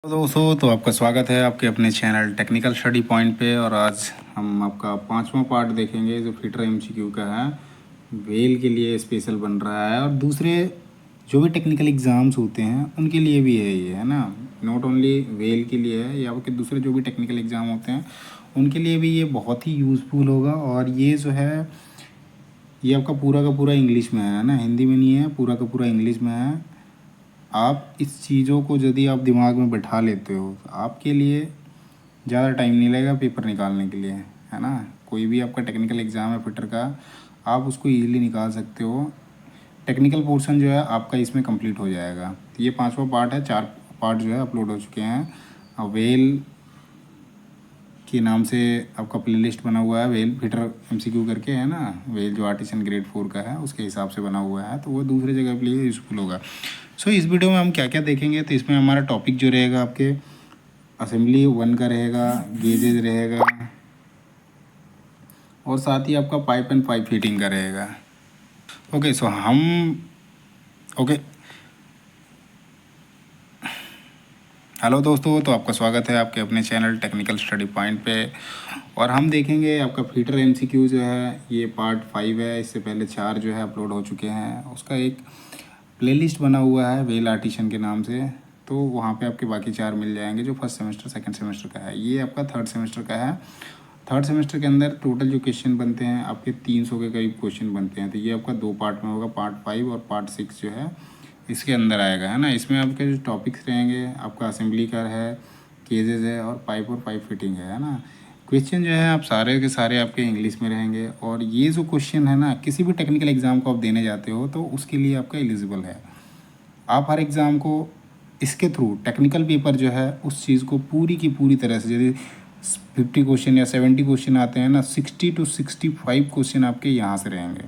तो दोस्तों तो आपका स्वागत है आपके अपने चैनल टेक्निकल स्टडी पॉइंट पे। और आज हम आपका 5वां पार्ट देखेंगे जो फिटर एमसीक्यू का है। वेल के लिए स्पेशल बन रहा है और दूसरे जो भी टेक्निकल एग्ज़ाम्स होते हैं उनके लिए भी है ये, है ना। नॉट ओनली वेल के लिए है, या फिर दूसरे जो भी टेक्निकल एग्ज़ाम होते हैं उनके लिए भी ये बहुत ही यूज़फुल होगा। और ये जो है ये आपका पूरा का पूरा इंग्लिश में है ना, हिंदी में नहीं है, पूरा का पूरा इंग्लिश में है। आप इस चीज़ों को यदि आप दिमाग में बैठा लेते हो तो आपके लिए ज़्यादा टाइम नहीं लगेगा पेपर निकालने के लिए, है ना। कोई भी आपका टेक्निकल एग्ज़ाम है फिटर का, आप उसको ईज़िली निकाल सकते हो। टेक्निकल पोर्शन जो है आपका इसमें कंप्लीट हो जाएगा। तो ये 5वां पार्ट है, 4 पार्ट जो है अपलोड हो चुके हैं। वेल के नाम से आपका प्लेलिस्ट बना हुआ है, वेल फिटर एमसीक्यू करके, है ना। वेल जो आर्टिसन ग्रेड 4 का है उसके हिसाब से बना हुआ है, तो वो दूसरी जगह के लिए यूज़फुल होगा। सो इस वीडियो में हम क्या क्या देखेंगे, तो इसमें हमारा टॉपिक जो रहेगा आपके असेंबली 1 का रहेगा, गेजेज रहेगा, और साथ ही आपका पाइप एंड पाइप फिटिंग का रहेगा। ओके, सो हम ओके हेलो दोस्तों, तो आपका स्वागत है आपके अपने चैनल टेक्निकल स्टडी पॉइंट पे। और हम देखेंगे आपका फिटर एमसीक्यू जो है, ये पार्ट 5 है। इससे पहले 4 जो है अपलोड हो चुके हैं। उसका एक प्लेलिस्ट बना हुआ है वेल आर्टिसन के नाम से, तो वहाँ पे आपके बाकी 4 मिल जाएंगे जो फर्स्ट सेमेस्टर सेकंड सेमेस्टर का है। ये आपका थर्ड सेमेस्टर का है। थर्ड सेमेस्टर के अंदर टोटल जो क्वेश्चन बनते हैं आपके 300 के करीब क्वेश्चन बनते हैं। तो ये आपका 2 पार्ट में होगा, पार्ट 5 और पार्ट 6 जो है इसके अंदर आएगा, है ना। इसमें आपके जो टॉपिक्स रहेंगे आपका असेंबली का है, केजेज है, और पाइप फिटिंग है ना। क्वेश्चन जो है आप सारे के सारे आपके इंग्लिश में रहेंगे। और ये जो क्वेश्चन है ना, किसी भी टेक्निकल एग्ज़ाम को आप देने जाते हो तो उसके लिए आपका एलिजिबल है। आप हर एग्ज़ाम को इसके थ्रू टेक्निकल पेपर जो है उस चीज़ को पूरी की पूरी तरह से, यदि 50 क्वेश्चन या 70 क्वेश्चन आते हैं ना, 60 to 65 क्वेश्चन आपके यहाँ से रहेंगे।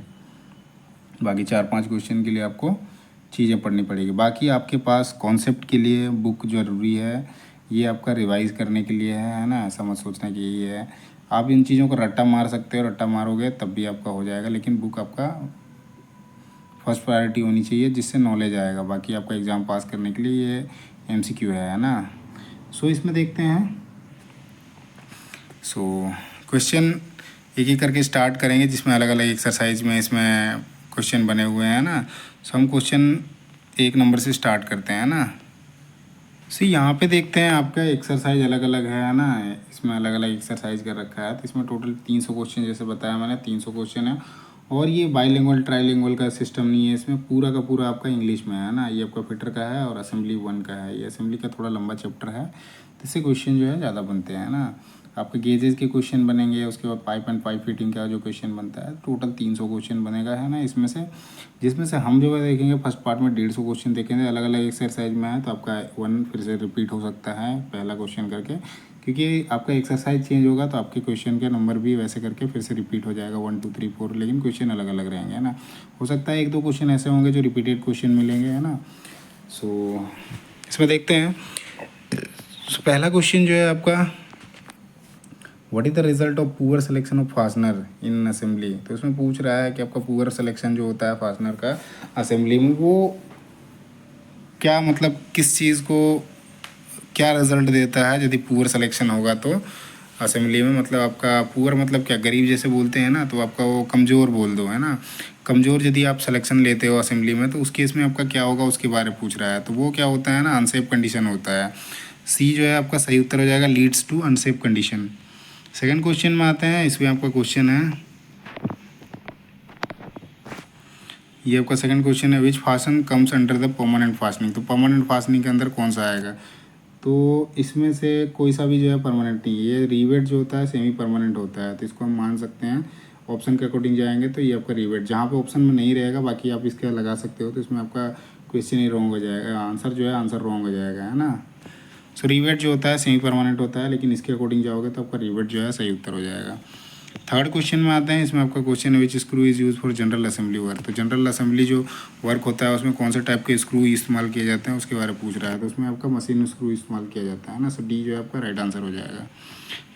बाकी 4-5 क्वेश्चन के लिए आपको चीज़ें पढ़नी पड़ेगी। बाकी आपके पास कॉन्सेप्ट के लिए बुक ज़रूरी है, ये आपका रिवाइज़ करने के लिए है ना, समझ सोचने के लिए है। आप इन चीज़ों को रट्टा मार सकते हो, रट्टा मारोगे तब भी आपका हो जाएगा, लेकिन बुक आपका फर्स्ट प्रायोरिटी होनी चाहिए जिससे नॉलेज आएगा। बाकी आपका एग्ज़ाम पास करने के लिए ये एमसीक्यू है ना। सो इसमें देखते हैं। सो क्वेश्चन एक एक करके स्टार्ट करेंगे, जिसमें अलग अलग एक्सरसाइज में इसमें क्वेश्चन बने हुए हैं ना। सो हम क्वेश्चन 1 नंबर से स्टार्ट करते हैं ना। सो यहाँ पे देखते हैं आपका एक्सरसाइज अलग अलग है ना, इसमें अलग अलग एक्सरसाइज कर रखा है। तो इसमें टोटल 300 क्वेश्चन, जैसे बताया मैंने 300 क्वेश्चन है। और ये बाइलिंगुअल ट्राइलिंगुअल का सिस्टम नहीं है, इसमें पूरा का पूरा आपका इंग्लिश में है ना। ये आपका फिटर का है और असेंबली 1 का है। ये असेंबली का थोड़ा लंबा चैप्टर है, तो इससे क्वेश्चन जो है ज़्यादा बनते हैं ना। आपके गेजेस के क्वेश्चन बनेंगे, उसके बाद पाइप एंड पाइप फिटिंग का जो क्वेश्चन बनता है, टोटल 300 क्वेश्चन बनेगा, है ना। इसमें से जिसमें से हम जो है देखेंगे फर्स्ट पार्ट में 150 क्वेश्चन देखेंगे, अलग अलग एक्सरसाइज में है। तो आपका 1 फिर से रिपीट हो सकता है पहला क्वेश्चन करके, क्योंकि आपका एक्सरसाइज चेंज होगा तो आपके क्वेश्चन के नंबर भी वैसे करके फिर से रिपीट हो जाएगा 1 2 3 4, लेकिन क्वेश्चन अलग अलग रहेंगे, है ना। हो सकता है 1-2 क्वेश्चन ऐसे होंगे जो रिपीटेड क्वेश्चन मिलेंगे, है ना। सो इसमें देखते हैं। पहला क्वेश्चन जो है आपका, what is the result of poor selection of fastener in assembly. तो इसमें पूछ रहा है कि आपका पुअर सिलेक्शन जो होता है फास्टनर का असेंबली में, वो क्या मतलब किस चीज़ को क्या रिजल्ट देता है यदि पुअर सिलेक्शन होगा तो असेंबली में। मतलब आपका पुअर मतलब क्या, गरीब जैसे बोलते हैं ना, तो आपका वो कमज़ोर बोल दो, है ना। कमज़ोर यदि आप सिलेक्शन लेते हो असेंबली में तो उस केस में आपका क्या होगा उसके बारे में पूछ रहा है। तो वो क्या होता है ना, अनसेफ कंडीशन होता है। सी जो है आपका सही उत्तर हो जाएगा, leads to unsafe condition. Second question में आते हैं। इसमें आपका क्वेश्चन है, ये आपका सेकंड क्वेश्चन है, which fasten comes under the permanent fastening. तो परमानेंट फास्टनिंग के अंदर कौन सा आएगा। तो इसमें से कोई सा भी जो है परमानेंट नहीं है। ये रिवेट जो होता है सेमी परमानेंट होता है, तो इसको हम मान सकते हैं। ऑप्शन के अकॉर्डिंग जाएंगे तो ये आपका रिवेट, जहाँ पे ऑप्शन में नहीं रहेगा बाकी आप इसका लगा सकते हो, तो इसमें आपका क्वेश्चन ही रॉन्ग हो जाएगा, आंसर जो है आंसर रॉन्ग हो जाएगा, है ना। सो रिवेट जो होता है सेमी परमानेंट होता है, लेकिन इसके अकॉर्डिंग जाओगे तो आपका रिवेट जो है सही उत्तर हो जाएगा। थर्ड क्वेश्चन में आते हैं। इसमें आपका क्वेश्चन है, which screw is use for general assembly work. तो जनरल असेंबली जो वर्क होता है उसमें कौन से टाइप के स्क्रू इस्तेमाल किए जाते हैं उसके बारे में पूछ रहा है। तो उसमें आपका मशीन स्क्रू इस्तेमाल किया जाता है ना। सो डी जो है आपका राइट आंसर हो जाएगा।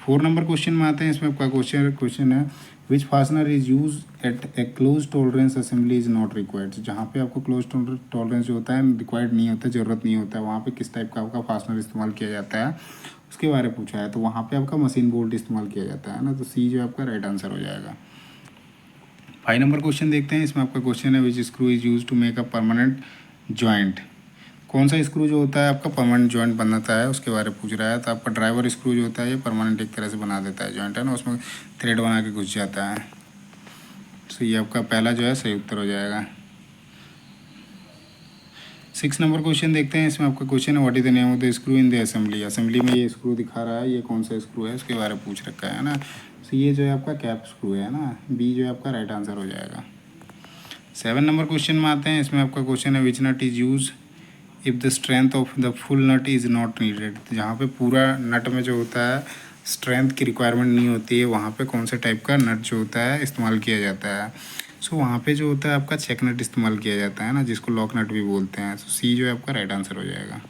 4 नंबर क्वेश्चन में आते हैं। इसमें आपका क्वेश्चन है which fastener is use at a close tolerance assembly is not required. जहाँ पे आपको क्लोज टॉलरेंस जो होता है रिक्वायर्ड नहीं होता, ज़रूरत नहीं होता है, वहाँ पे किस टाइप का आपका फास्टनर इस्तेमाल किया जाता है उसके बारे में पूछा है। तो वहाँ पे आपका मशीन बोल्ट इस्तेमाल किया जाता है ना, तो सी जो आपका राइट आंसर हो जाएगा। 5 नंबर क्वेश्चन देखते हैं। इसमें आपका क्वेश्चन है which screw is use to make a permanent joint. कौन सा स्क्रू जो होता है आपका परमानेंट जॉइंट बनाता है उसके बारे में पूछ रहा है। तो आपका ड्राइवर स्क्रू जो होता है ये परमानेंट एक तरह से बना देता है जॉइंट, है ना, उसमें थ्रेड बना के घुस जाता है। तो ये आपका पहला जो है सही उत्तर हो जाएगा। 6 नंबर क्वेश्चन देखते हैं। इसमें आपका क्वेश्चन है what is the name of the screw in the assembly. Assembly में ये स्क्रू दिखा रहा है, ये कौन सा स्क्रू है उसके बारे में पूछ रखा है ना। तो ये जो है आपका कैप स्क्रू है ना, बी जो है आपका राइट आंसर हो जाएगा। 7 नंबर क्वेश्चन में आते हैं। इसमें आपका क्वेश्चन है which nut is use if the strength of the full nut is not needed. जहाँ पे पूरा नट में जो होता है स्ट्रेंथ की रिक्वायरमेंट नहीं होती है, वहाँ पे कौन से टाइप का नट जो होता है इस्तेमाल किया जाता है। सो वहाँ पे जो होता है आपका चेक नट इस्तेमाल किया जाता है ना, जिसको लॉक नट भी बोलते हैं। सो सी जो है आपका राइट आंसर हो जाएगा।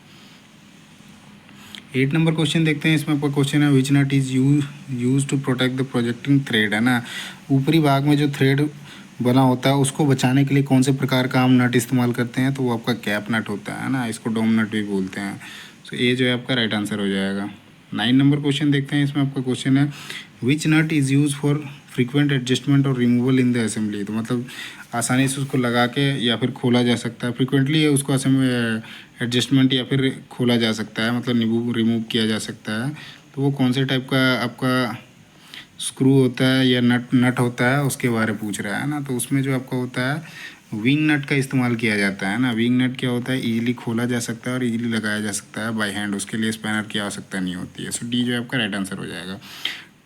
8 नंबर क्वेश्चन देखते हैं। इसमें आपका क्वेश्चन है which nut is use to protect the projecting thread, है ना। ऊपरी भाग में जो थ्रेड बना होता है उसको बचाने के लिए कौन से प्रकार का हम नट इस्तेमाल करते हैं, तो वो आपका कैप नट होता है ना, इसको डोम नट भी बोलते हैं। सो ये जो है आपका राइट आंसर हो जाएगा। 9 नंबर क्वेश्चन देखते हैं। इसमें आपका क्वेश्चन है which nut is use for frequent adjustment और रिमूवल इन द असेंबली। तो मतलब आसानी से उसको लगा के या फिर खोला जा सकता है, फ्रिक्वेंटली उसको एडजस्टमेंट या फिर खोला जा सकता है, मतलब रिमूव किया जा सकता है। तो वो कौन से टाइप का आपका स्क्रू होता है या नट होता है उसके बारे में पूछ रहा है ना। तो उसमें जो आपका होता है विंग नट का इस्तेमाल किया जाता है ना। विंग नट क्या होता है, इजीली खोला जा सकता है और इजीली लगाया जा सकता है बाय हैंड, उसके लिए स्पैनर की आवश्यकता नहीं होती है। सो डी जो है आपका राइट आंसर हो जाएगा।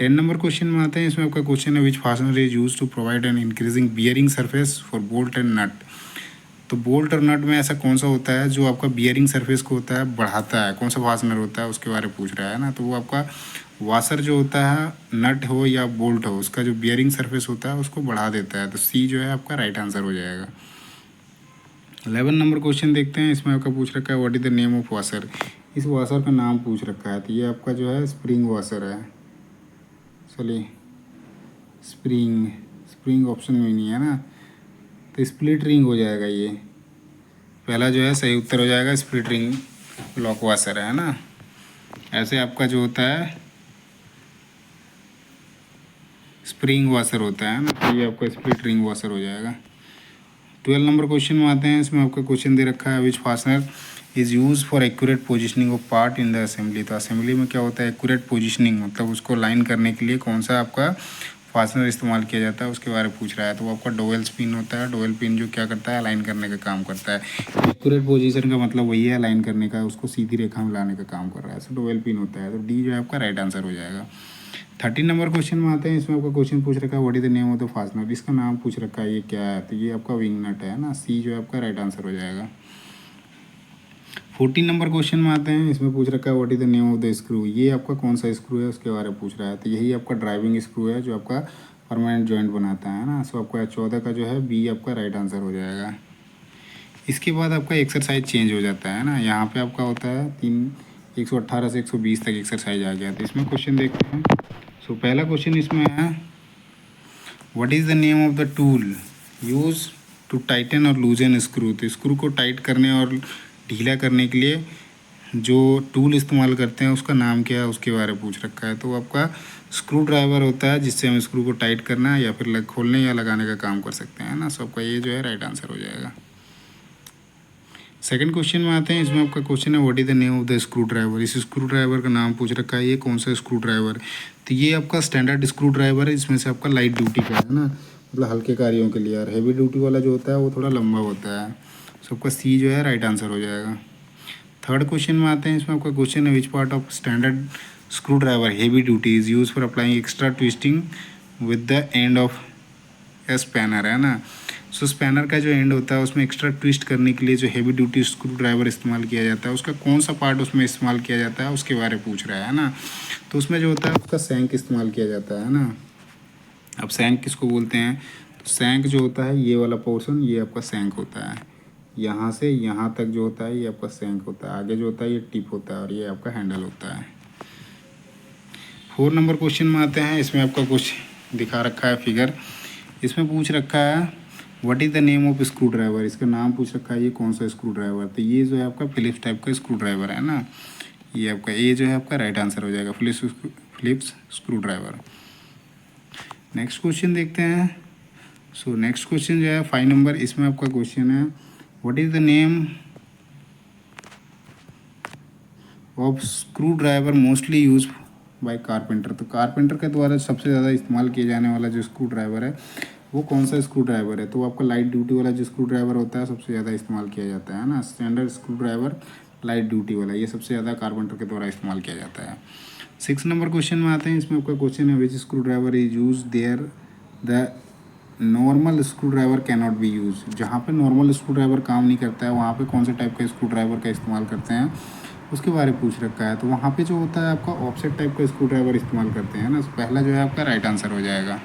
10 नंबर क्वेश्चन में आते हैं। इसमें आपका क्वेश्चन है which fastener is use to provide an increasing bearing surface for bolt and nut. तो बोल्ट और नट में ऐसा कौन सा होता है जो आपका बियरिंग सरफेस को होता है बढ़ाता है, कौन सा फास्टनर होता है उसके बारे में पूछ रहा है ना। तो वो आपका वाशर जो होता है, नट हो या बोल्ट हो, उसका जो बियरिंग सरफेस होता है उसको बढ़ा देता है। तो सी जो है आपका राइट आंसर हो जाएगा। 11 नंबर क्वेश्चन देखते हैं। इसमें आपका पूछ रखा है what is the name of washer. इस वाशर का नाम पूछ रखा है। तो ये आपका जो है स्प्रिंग वाशर है। चलिए स्प्रिंग ऑप्शन में नहीं है ना, तो स्प्लिट रिंग हो जाएगा। ये पहला जो है सही उत्तर हो जाएगा, स्प्लिट रिंग लॉक वाशर है ना। ऐसे आपका जो होता है स्प्रिंग वाशर होता है ना, तो ये आपका स्प्लिट रिंग वाशर हो जाएगा। 12 नंबर क्वेश्चन में आते हैं। इसमें आपका क्वेश्चन दे रखा है which fastener is use for accurate positioning of part in the assembly. तो असेंबली में क्या होता है एक्यूरेट पोजिशनिंग, मतलब उसको लाइन करने के लिए कौन सा आपका फास्टनर इस्तेमाल किया जाता है उसके बारे में पूछ रहा है। तो वो आपका डोवेल पिन होता है। डोवेल पिन जो क्या करता है अलाइन करने का काम करता है। एक्यूरेट पोजीशन का मतलब वही है अलाइन करने का, उसको सीधी रेखा में लाने का काम कर रहा है। सो डोवेल पिन होता है। तो डी जो है आपका राइट आंसर हो जाएगा। 13 नंबर क्वेश्चन में आते हैं। इसमें आपका क्वेश्चन पूछ रखा है what is the name of the fastener. इसका नाम पूछ रखा है, ये क्या है, तो ये आपका विंग नट है ना। सी जो है आपका राइट आंसर हो जाएगा। 14 नंबर क्वेश्चन में आते हैं। इसमें पूछ रखा है what is the name of the screw. ये आपका कौन सा स्क्रू है उसके बारे में पूछ रहा है। तो यही आपका ड्राइविंग स्क्रू है जो आपका परमानेंट जॉइंट बनाता है ना। सो आपका 14 का जो है बी आपका राइट आंसर हो जाएगा। इसके बाद आपका एक्सरसाइज चेंज हो जाता है ना। यहाँ पे आपका होता है 118 से 120 तक एक्सरसाइज आ गया। तो इसमें क्वेश्चन देखते हैं। सो पहला क्वेश्चन इसमें है what is the name of the tool use to tighten और लूजन स्क्रू। तो स्क्रू को टाइट करने और ढीला करने के लिए जो टूल इस्तेमाल करते हैं उसका नाम क्या है उसके बारे में पूछ रखा है। तो आपका स्क्रू ड्राइवर होता है जिससे हम स्क्रू को टाइट करना या फिर खोलने या लगाने का काम कर सकते हैं ना। सो आपका ये जो है राइट आंसर हो जाएगा। सेकंड क्वेश्चन में आते हैं। इसमें आपका क्वेश्चन है what is the name of the screw driver. इस स्क्रू ड्राइवर का नाम पूछ रखा है, ये कौन सा स्क्रू ड्राइवर। तो ये आपका स्टैंडर्ड स्क्रू ड्राइवर है, इसमें से आपका लाइट ड्यूटी का है ना, मतलब हल्के कार्यों के लिए। और हैवी ड्यूटी वाला जो होता है वो थोड़ा लंबा होता है। सो आपका सी जो है राइट आंसर हो जाएगा। थर्ड क्वेश्चन में आते हैं। इसमें आपका क्वेश्चन है which part of standard screw driver heavy duty is use for applying extra twisting with the end of A spanner, है ना। सो स्पैनर का जो एंड होता है उसमें एक्स्ट्रा ट्विस्ट करने के लिए जो हैवी ड्यूटी स्क्रू ड्राइवर इस्तेमाल किया जाता है उसका कौन सा पार्ट उसमें इस्तेमाल किया जाता है उसके बारे में पूछ रहा है ना। तो उसमें जो होता है उसका सैंक इस्तेमाल किया जाता है ना। अब सैंक किसको बोलते हैं, तो सैंक जो होता है ये वाला पोर्शन ये आपका सैंक होता है। यहाँ से यहाँ तक जो होता है ये आपका सैंक होता है। आगे जो होता है ये टिप होता है और ये आपका हैंडल होता है। 4 नंबर क्वेश्चन में आते हैं। इसमें आपका कुछ दिखा रखा है फिगर। इसमें पूछ रखा है what is the name of screw driver. इसका नाम पूछ रखा है ये कौन सा स्क्रू ड्राइवर। तो ये जो है आपका फिलिप्स टाइप का स्क्रू ड्राइवर है ना। ये आपका ए जो है आपका राइट आंसर हो जाएगा, Phillips screw driver. Next question देखते हैं। सो नेक्स्ट क्वेश्चन जो है 5 नंबर, इसमें आपका क्वेश्चन है what is the name of screw driver mostly use by carpenter. तो कारपेंटर के द्वारा सबसे ज़्यादा इस्तेमाल किया जाने वाला जो स्क्रू ड्राइवर है वो कौन सा स्क्रू ड्राइवर है। तो आपका लाइट ड्यूटी वाला जो स्क्रू ड्राइवर होता है सबसे ज़्यादा इस्तेमाल किया जाता है ना। Standard screw driver, light duty वाला, ये सबसे ज़्यादा कारपेंटर के द्वारा इस्तेमाल किया जाता है। 6 नंबर क्वेश्चन में आते हैं। इसमें आपका क्वेश्चन है which screw driver is use there the normal screw driver can not be use. जहाँ पे नॉर्मल स्क्रू ड्राइवर काम नहीं करता है वहाँ पे कौन से टाइप का स्क्रू ड्राइवर का इस्तेमाल करते हैं उसके बारे में पूछ रखा है। तो वहाँ पे जो होता है आपका ऑफसेट टाइप का स्क्रू ड्राइवर इस्तेमाल करते हैं ना। पहला जो है आपका राइट आंसर हो जाएगा।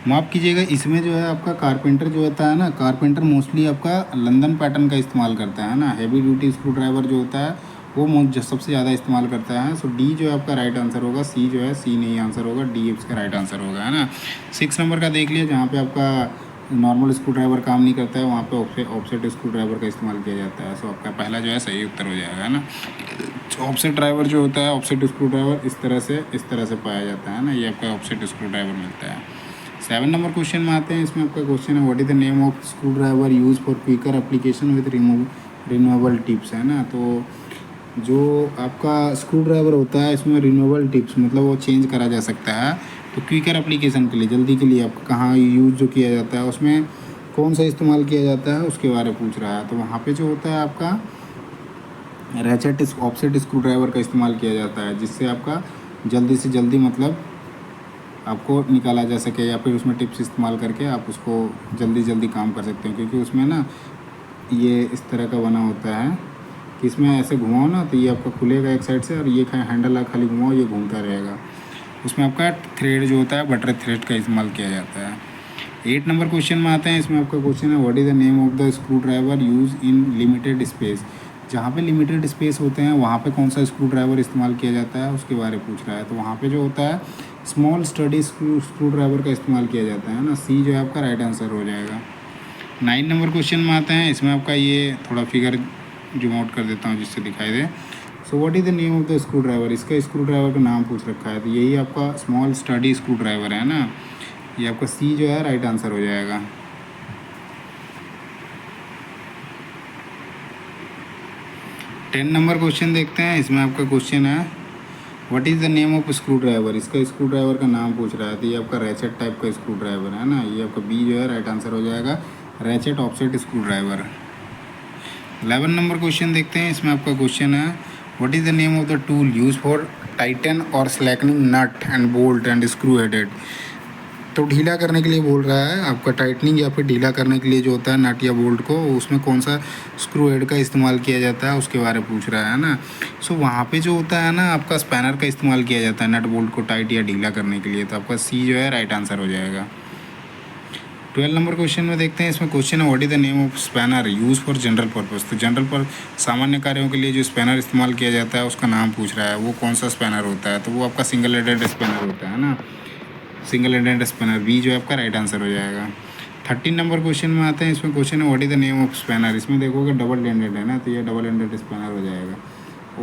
माफ़ कीजिएगा, इसमें जो है आपका कारपेंटर जो होता है ना, कारपेंटर मोस्टली आपका लंदन पैटर्न का इस्तेमाल करता है ना। हैवी ड्यूटी स्क्रू ड्राइवर जो होता है वो सबसे ज़्यादा इस्तेमाल करता है। सो डी जो है आपका राइट आंसर होगा। सी जो है सी नहीं आंसर होगा, डी इसका राइट आंसर होगा, है ना। 6 नंबर का देख लिया, जहाँ पे आपका नॉर्मल स्क्रू ड्राइवर काम नहीं करता है वहाँ पे ऑफसेट स्क्रू ड्राइवर का इस्तेमाल किया जाता है। सो आपका पहला जो है सही उत्तर हो जाएगा, है ना। ऑफसेट ड्राइवर जो होता है, ऑफसेट स्क्रू ड्राइवर इस तरह से पाया जाता है ना। ये आपका ऑफसेट स्क्रू ड्राइवर मिलता है। 7 नंबर क्वेश्चन में आते हैं। इसमें आपका क्वेश्चन है what is the name of screw driver use for quicker application with removable tips, है ना। तो जो आपका स्क्रू ड्राइवर होता है इसमें रिमूवेबल टिप्स मतलब वो चेंज करा जा सकता है। तो क्विकर एप्लीकेशन के लिए, जल्दी के लिए आपका कहाँ यूज़ जो किया जाता है उसमें कौन सा इस्तेमाल किया जाता है उसके बारे में पूछ रहा है। तो वहाँ पे जो होता है आपका रैचेट ऑफसेट स्क्रू ड्राइवर का इस्तेमाल किया जाता है, जिससे आपका जल्दी से जल्दी मतलब आपको निकाला जा सके, या फिर उसमें टिप्स इस्तेमाल करके आप उसको जल्दी काम कर सकते हैं। क्योंकि उसमें ना ये इस तरह का बना होता है कि इसमें ऐसे घुमाओ ना तो ये आपका खुलेगा एक साइड से, और ये हैंडल खाली घुमाओ ये घूमता रहेगा। उसमें आपका थ्रेड जो होता है बटर थ्रेड का इस्तेमाल किया जाता है। 8 नंबर क्वेश्चन में आते हैं। इसमें आपका क्वेश्चन है what is the name of the screw driver use in limited space. जहाँ पे लिमिटेड स्पेस होते हैं वहाँ पे कौन सा स्क्रू ड्राइवर इस्तेमाल किया जाता है उसके बारे में पूछ रहा है। तो वहाँ पे जो होता है स्मॉल स्टडी स्क्रू ड्राइवर का इस्तेमाल किया जाता है ना। सी जो है आपका राइट आंसर हो जाएगा। 9 नंबर क्वेश्चन में आते हैं। इसमें आपका ये थोड़ा फिगर जूम आउट कर देता हूँ जिससे दिखाई दे। So what is the name of the screw driver. इसका स्क्रू ड्राइवर का नाम पूछ रखा है। तो यही आपका स्मॉल स्टडी स्क्रू ड्राइवर है ना। ये आपका सी जो है राइट आंसर हो जाएगा। 10 नंबर क्वेश्चन देखते हैं। इसमें आपका क्वेश्चन है what is the name of screw driver. इसका स्क्रू ड्राइवर का नाम पूछ रहा है। तो ये आपका रैचेट टाइप का स्क्रू ड्राइवर है ना। ये आपका बी जो है राइट आंसर हो जाएगा, ratchet offset screw driver. 11 number question देखते हैं। इसमें आपका क्वेश्चन है what is the name of the tool use for tighten और slackening nut and bolt and screw headed. तो ढीला करने के लिए बोल रहा है आपका, टाइटनिंग या फिर ढीला करने के लिए जो होता है नट या बोल्ट को, उसमें कौन सा स्क्रू हेड का इस्तेमाल किया जाता है उसके बारे में पूछ रहा है ना। सो वहाँ पे जो होता है ना आपका स्पैनर का इस्तेमाल किया जाता है नट बोल्ट को टाइट या ढीला करने के लिए। तो आपका सी जो है राइट आंसर हो जाएगा। 12 नंबर क्वेश्चन में देखते हैं। इसमें क्वेश्चन है what is the name of spanner use for general purpose. तो जनरल पर सामान्य कार्यों के लिए जो स्पैनर इस्तेमाल किया जाता है उसका नाम पूछ रहा है, वो कौन सा स्पैनर होता है। तो वो आपका सिंगल हेडेड स्पैनर होता है ना, सिंगल हेडेड स्पैनर। बी जो है आपका राइट आंसर हो जाएगा। 13 नंबर क्वेश्चन में आते हैं। इसमें क्वेश्चन है what is the name of spanner. इसमें देखोगे डबल एंडेड है ना, तो ये डबल एंडेड स्पैनर हो जाएगा।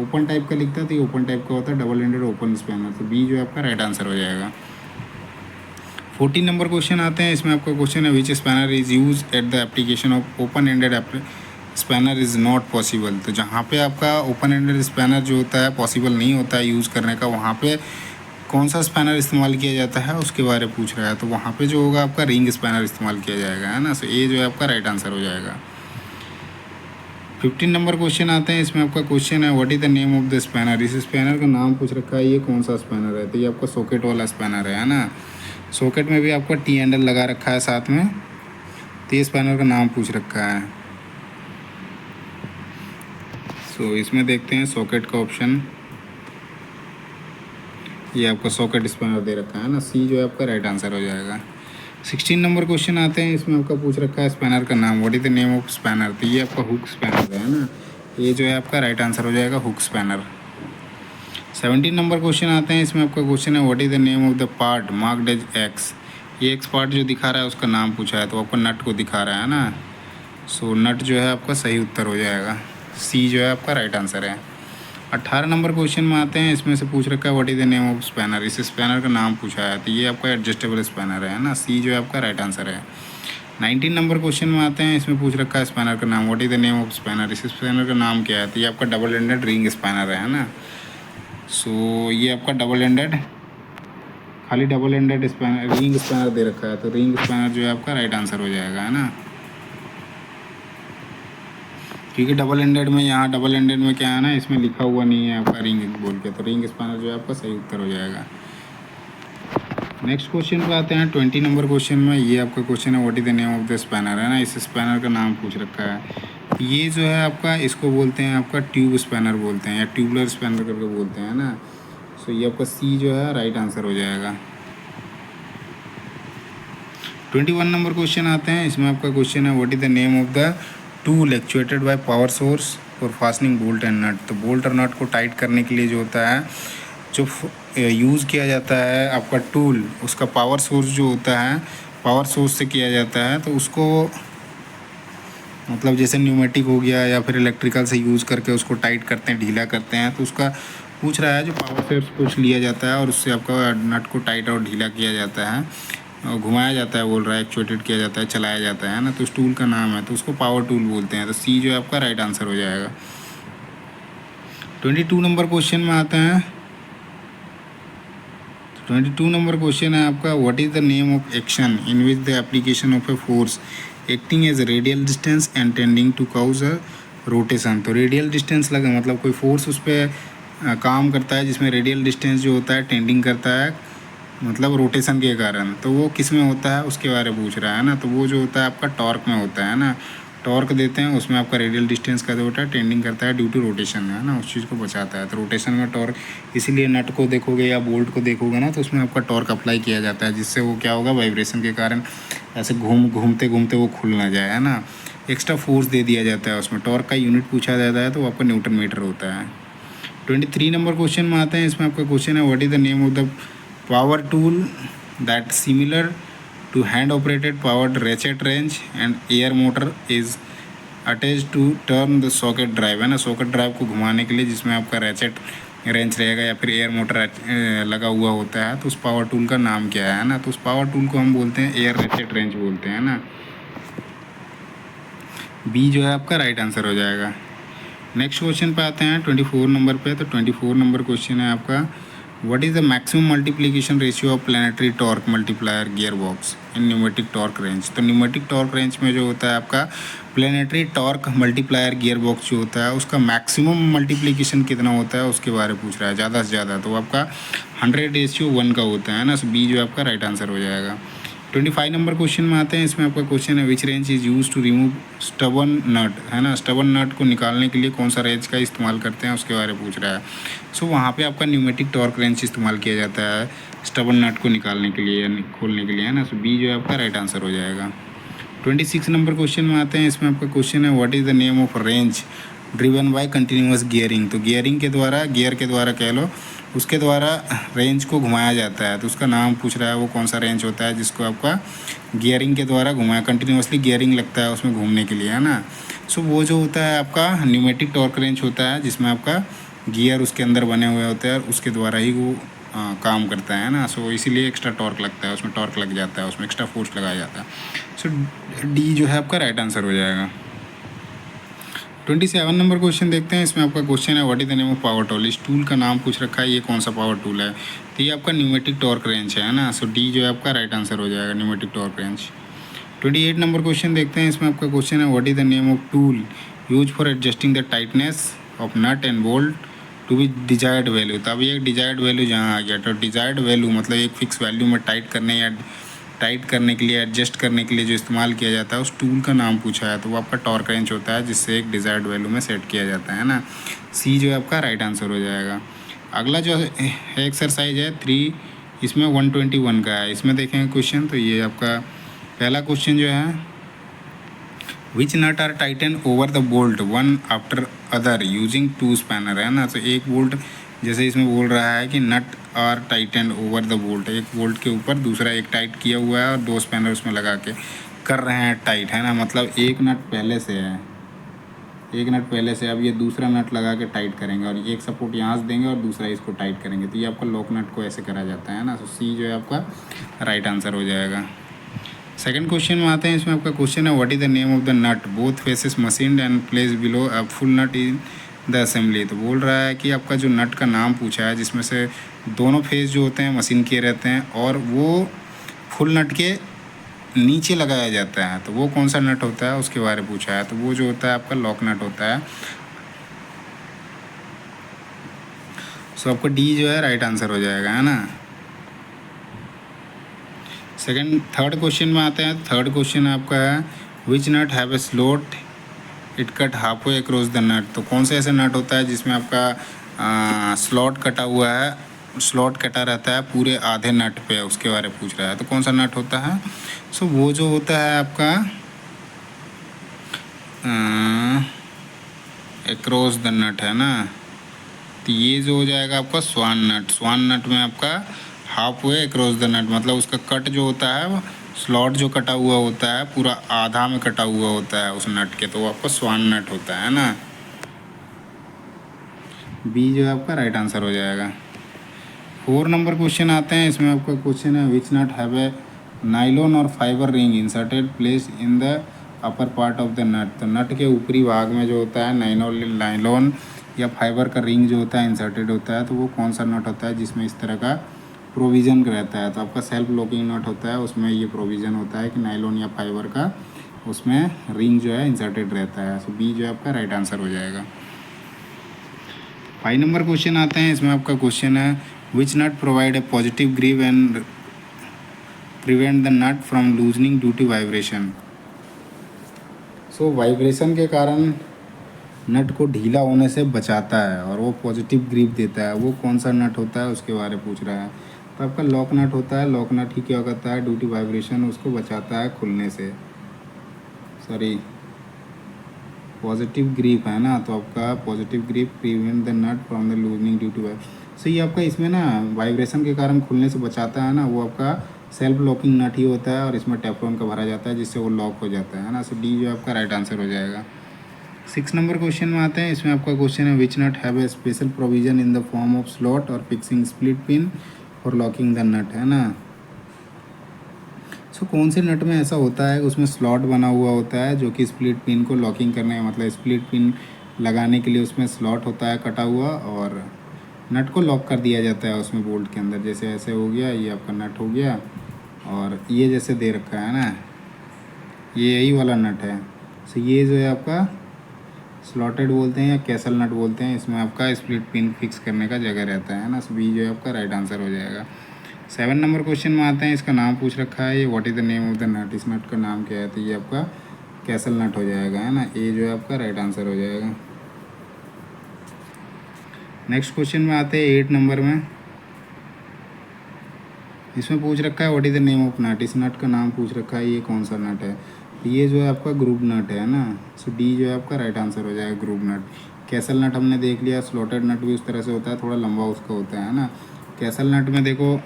ओपन टाइप का लिखता है तो ये ओपन टाइप का होता है, डबल एंडेड ओपन स्पैनर। तो बी जो है आपका राइट आंसर हो जाएगा। 14 नंबर क्वेश्चन आते हैं। इसमें आपका क्वेश्चन है which spanner is use at the application of open ended spanner is not possible. तो जहाँ पे आपका ओपन एंडेड स्पैनर जो होता है पॉसिबल नहीं होता है यूज़ करने का, वहाँ पे कौन सा स्पैनर इस्तेमाल किया जाता है उसके बारे में पूछ रहा है। तो वहाँ पे जो होगा आपका रिंग स्पैनर इस्तेमाल किया जाएगा, है ना। सो ए जो है आपका राइट आंसर हो जाएगा। 15 नंबर क्वेश्चन आते हैं। इसमें आपका क्वेश्चन है what is the name of the spanner. इस स्पैनर का नाम पूछ रखा है, ये कौन सा स्पैनर है। तो ये आपका सॉकेट वाला स्पैनर है ना। सॉकेट में भी आपका टी हैंडल लगा रखा है साथ में। तो ये स्पैनर का नाम पूछ रखा है। सो इसमें देखते हैं सॉकेट का ऑप्शन, ये आपका सॉकेट स्पैनर दे रखा है ना। सी जो है आपका राइट आंसर हो जाएगा। 16 नंबर क्वेश्चन आते हैं। इसमें आपका पूछ रखा है स्पैनर का नाम, what is the name of spanner. तो ये आपका हुक स्पैनर है ना। ये जो है आपका राइट आंसर हो जाएगा, हुक स्पैनर। 17 नंबर क्वेश्चन आते हैं, इसमें आपका क्वेश्चन है what is the name of the part marked as X. ये एक्स पार्ट जो दिखा रहा है उसका नाम पूछा है, तो आपको नट को दिखा रहा है ना, सो नट जो है आपका सही उत्तर हो जाएगा, सी जो है आपका राइट आंसर है। 18 नंबर क्वेश्चन में आते हैं, इसमें से पूछ रखा है what is the name of spanner. इस स्पैनर का नाम पूछा है, तो ये आपका एडजस्टेबल स्पैनर है ना, सी जो है आपका राइट आंसर है। 19 नंबर क्वेश्चन में आते हैं, इसमें पूछ रखा है स्पैनर का नाम, what is the name of spanner. इस स्पैनर का नाम क्या है, तो ये आपका डबल एंडेड रिंग स्पैनर है ना, सो ये आपका डबल एंडेड, खाली double ended spanner ring spanner दे रखा है, तो रिंग स्पैनर जो है आपका राइट आंसर हो जाएगा, है ना, क्योंकि डबल एंडेड में, यहाँ डबल एंडेड में क्या है ना, इसमें लिखा हुआ नहीं है आपका रिंग बोल के, तो रिंग स्पैनर जो है आपका सही उत्तर हो जाएगा। नेक्स्ट क्वेश्चन पे आते हैं 20 नंबर क्वेश्चन में। ये आपका क्वेश्चन है what is the name of the spanner, है ना, इस स्पैनर का नाम पूछ रखा है। ये जो है आपका, इसको बोलते हैं आपका ट्यूब स्पैनर बोलते हैं, या ट्यूबलर स्पैनर करके बोलते हैं ना, सो ये आपका सी जो है राइट आंसर हो जाएगा। 21 नंबर क्वेश्चन आते हैं, इसमें आपका क्वेश्चन है what is the name of the tool actuated by power source for fastening bolt and nut. तो बोल्ट और नट को टाइट करने के लिए जो होता है, जो यूज़ किया जाता है आपका टूल, उसका पावर सोर्स जो होता है, पावर सोर्स से किया जाता है, तो उसको मतलब जैसे न्यूमेटिक हो गया या फिर इलेक्ट्रिकल से यूज़ करके उसको टाइट करते हैं, ढीला करते हैं, तो उसका पूछ रहा है जो पावर सोर्स कुछ लिया जाता है और उससे आपका नट को टाइट और ढीला किया जाता है और घुमाया जाता है, बोल रहा है एक्चुएटेड किया जाता है, चलाया जाता है ना, तो उस टूल का नाम है, तो उसको पावर टूल बोलते हैं, तो सी जो है आपका राइट आंसर हो जाएगा। 22 नंबर क्वेश्चन में आते हैं, 22 नंबर क्वेश्चन है आपका what is the name of action in which the application of a force acting as radial distance and tending to cause a rotation. तो रेडियल डिस्टेंस लगा मतलब कोई फोर्स उस पर काम करता है जिसमें रेडियल डिस्टेंस जो होता है टेंडिंग करता है, मतलब रोटेशन के कारण, तो वो किस में होता है उसके बारे में पूछ रहा है ना, तो वो जो होता है आपका टॉर्क में होता है ना, टॉर्क देते हैं उसमें आपका रेडियल डिस्टेंस का जो होता है टेंडिंग करता है ड्यू टू रोटेशन, है ना, उस चीज़ को बचाता है, तो रोटेशन में टॉर्क, इसीलिए नट को देखोगे या बोल्ट को देखोगे ना, तो उसमें आपका टॉर्क अप्लाई किया जाता है, जिससे वो क्या होगा, वाइब्रेशन के कारण ऐसे घूमते घूमते वो खुल ना जाए, है ना, एक्स्ट्रा फोर्स दे दिया जाता है उसमें। टॉर्क का यूनिट पूछा जाता है तो आपका न्यूटन मीटर होता है। 23 नंबर क्वेश्चन में आते हैं, इसमें आपका क्वेश्चन है what is the name of the power tool that similar to hand operated powered ratchet wrench and air motor is attached to turn the socket drive, है ना, सॉकेट ड्राइव को घुमाने के लिए जिसमें आपका रैचेट रेंच रहेगा या फिर एयर मोटर लगा हुआ होता है, तो उस पावर टूल का नाम क्या है ना, तो उस पावर टूल को हम बोलते हैं एयर रैचेट रेंच बोलते हैं ना, बी जो है आपका राइट आंसर हो जाएगा। नेक्स्ट क्वेश्चन पे आते हैं 24 नंबर पे, तो 24 नंबर क्वेश्चन है आपका what is the maximum multiplication ratio of planetary torque multiplier gear box in pneumatic torque range. तो न्यूमेटिक टॉर्क रेंज में जो होता है आपका planetary torque multiplier gear box जो होता है उसका मैक्सिमम मल्टीप्लिकेशन कितना होता है उसके बारे में पूछ रहा है, ज़्यादा से ज़्यादा, तो आपका 100:1 का होता है ना, सो बी जो आपका राइट आंसर हो जाएगा। 25 नंबर क्वेश्चन में आते हैं, इसमें आपका क्वेश्चन है which wrench is use to remove stubborn nut, है ना, स्टबन नट को निकालने के लिए कौन सा रेंज का इस्तेमाल करते हैं उसके बारे में पूछ रहा है। सो वहाँ पे आपका न्यूमेटिक टॉर्क रेंज इस्तेमाल किया जाता है स्टबन नट को निकालने के लिए या खोलने के लिए, है ना, सो बी जो है आपका राइट आंसर हो जाएगा। 26 नंबर क्वेश्चन में आते हैं, इसमें आपका क्वेश्चन है what is the name of range driven by continuous gearing. तो गियरिंग के द्वारा, गियर के द्वारा कह लो, उसके द्वारा रेंज को घुमाया जाता है, तो उसका नाम पूछ रहा है वो कौन सा रेंज होता है जिसको आपका गियरिंग के द्वारा घुमाया, कंटिन्यूसली गियरिंग लगता है उसमें घूमने के लिए, है ना, सो वो जो होता है आपका न्यूमेटिक टॉर्क रेंज होता है जिसमें आपका गियर उसके अंदर बने हुए होते हैं और उसके द्वारा ही वो काम करता है ना, सो इसीलिए एक्स्ट्रा टॉर्क लगता है, उसमें टॉर्क लग जाता है, उसमें एक्स्ट्रा फोर्स लगाया जाता है, सो डी जो है आपका राइट आंसर हो जाएगा। 27 नंबर क्वेश्चन देखते हैं, इसमें आपका क्वेश्चन है what is the name of power tool. इस टूल का नाम पूछ रखा है, ये कौन सा पावर टूल है, तो ये आपका न्यूमेटिक टॉर्क रेंच है ना, सो डी जो है आपका राइट आंसर हो जाएगा, pneumatic torque wrench. 28 number question देखते हैं, इसमें आपका क्वेश्चन है what is the name of tool use for adjusting the tightness of nut and bolt to be desired value. तो अब ये डिजायर्ड वैल्यू जहाँ आ गया, तो डिजायर्ड वैल्यू मतलब एक फिक्स वैल्यू में टाइट करने के लिए, एडजस्ट करने के लिए जो इस्तेमाल किया जाता है उस टूल का नाम पूछा है, तो वो आपका टॉर्क रेंच होता है जिससे एक डिजायर्ड वैल्यू में सेट किया जाता है ना, सी जो है आपका राइट आंसर हो जाएगा। अगला जो है एक्सरसाइज है 3, इसमें 121 का है, इसमें देखेंगे क्वेश्चन, तो ये आपका पहला क्वेश्चन जो है which nut are tighten over the bolt one after other using 2 spanner, है ना, तो एक बोल्ट जैसे इसमें बोल रहा है कि nut are tightened over the bolt, एक बोल्ट के ऊपर दूसरा एक टाइट किया हुआ है और दो स्पैनर उसमें लगा के कर रहे हैं टाइट, है ना। मतलब एक नट पहले से है, एक नट पहले से, अब ये दूसरा नट लगा के टाइट करेंगे और एक सपोर्ट यहाँ से देंगे और दूसरा इसको टाइट करेंगे, तो ये आपका लॉक नट को ऐसे करा जाता है ना। तो सी जो है आपका राइट आंसर हो जाएगा। सेकंड क्वेश्चन में आते हैं। इसमें आपका क्वेश्चन है what is the name of the nut both faces machined and place below a full nut in the assembly. तो बोल रहा है कि आपका जो नट का नाम पूछा है जिसमें से दोनों फेस जो होते हैं मशीन किए रहते हैं और वो फुल नट के नीचे लगाया जाता है, तो वो कौन सा नट होता है उसके बारे में पूछा है। तो वो जो होता है आपका लॉक नट होता है। सो आपका डी जो है राइट आंसर हो जाएगा, है ना। थर्ड क्वेश्चन में आते हैं। थर्ड क्वेश्चन आपका है which nut have a slot it cut half way across the nut. तो कौन सा ऐसा नट होता है जिसमें आपका स्लॉट कटा हुआ है, स्लॉट कटा रहता है पूरे आधे नट पे, उसके बारे में पूछ रहा है। तो कौन सा नट होता है। सो वो जो होता है आपका अक्रॉस द नट, है ना। तो ये जो हो जाएगा आपका स्वान नट। स्वान नट में आपका हाफ वे अक्रॉस द नट, मतलब उसका कट जो होता है वो स्लॉट जो कटा हुआ होता है पूरा आधा में कटा हुआ होता है उस नट के, तो वो आपका स्वान नट होता है ना। बी जो है आपका राइट आंसर हो जाएगा। 4 नंबर क्वेश्चन आते हैं। इसमें आपका क्वेश्चन है which nut have a nylon और fibre ring inserted place in the upper part of the nut. तो नट के ऊपरी भाग में जो होता है नाइलॉन या फाइबर का रिंग जो होता है इंसर्टेड होता है, तो वो कौन सा नट होता है जिसमें इस तरह का प्रोविज़न रहता है। तो आपका सेल्फ लॉकिंग नट होता है, उसमें ये प्रोविज़न होता है कि नाइलॉन या फाइबर का उसमें रिंग जो है इंसर्टेड रहता है। सो बी जो है आपका राइट आंसर हो जाएगा। 5 नंबर क्वेश्चन आते हैं। इसमें आपका क्वेश्चन है which nut provide a positive grip and prevent the nut from loosening due to vibration. So vibration के कारण नट को ढीला होने से बचाता है और वो पॉजिटिव ग्रिप देता है, वो कौन सा नट होता है उसके बारे में पूछ रहा है। तो आपका लॉक नट होता है। लॉक नट ही क्या करता है ड्यू टू वाइब्रेशन उसको बचाता है खुलने से, सॉरी पॉजिटिव ग्रिप, है ना। तो आपका positive grip prevent the nut from the loosening due to so ये आपका इसमें ना वाइब्रेशन के कारण खुलने से बचाता है ना, वो आपका सेल्फ लॉकिंग नट ही होता है और इसमें टेफ्लॉन का भरा जाता है जिससे वो लॉक हो जाता है ना। सो डी जो आपका राइट आंसर हो जाएगा। 6 नंबर क्वेश्चन में आते हैं। इसमें आपका क्वेश्चन है which nut have a special provision in the form of slot और fixing split pin for locking the nut, है ना। सो कौन से नट में ऐसा होता है उसमें स्लॉट बना हुआ होता है जो कि स्प्लिट पिन को लॉकिंग करने का, मतलब स्प्लिट पिन लगाने के लिए उसमें स्लॉट होता है कटा हुआ और नट को लॉक कर दिया जाता है उसमें बोल्ट के अंदर। जैसे ऐसे हो गया, ये आपका नट हो गया और ये जैसे दे रखा है ना, ये यही वाला नट है। सो ये जो है आपका स्लॉटेड बोलते हैं या कैसल नट बोलते हैं। इसमें आपका स्प्लिट पिन फिक्स करने का जगह रहता है ना। सो बी जो है आपका राइट आंसर हो जाएगा। 7 नंबर क्वेश्चन में आते हैं। इसका नाम पूछ रखा है ये what is the name of the nut, इस नट का नाम क्या है। तो ये आपका कैसल नट हो जाएगा, है ना। ए जो है आपका राइट आंसर हो जाएगा। नेक्स्ट क्वेश्चन में आते हैं 8 नंबर में। इसमें पूछ रखा है what is the name of nut, इस नट का नाम पूछ रखा है ये कौन सा नट है। तो ये जो है आपका ग्रुप नट है ना। सो डी जो है आपका राइट आंसर हो जाएगा ग्रुप नट। कैसल नट हमने देख लिया, स्लॉटेड नट भी उस तरह से होता है, थोड़ा लंबा उसका होता है ना। कैसल नट में देखो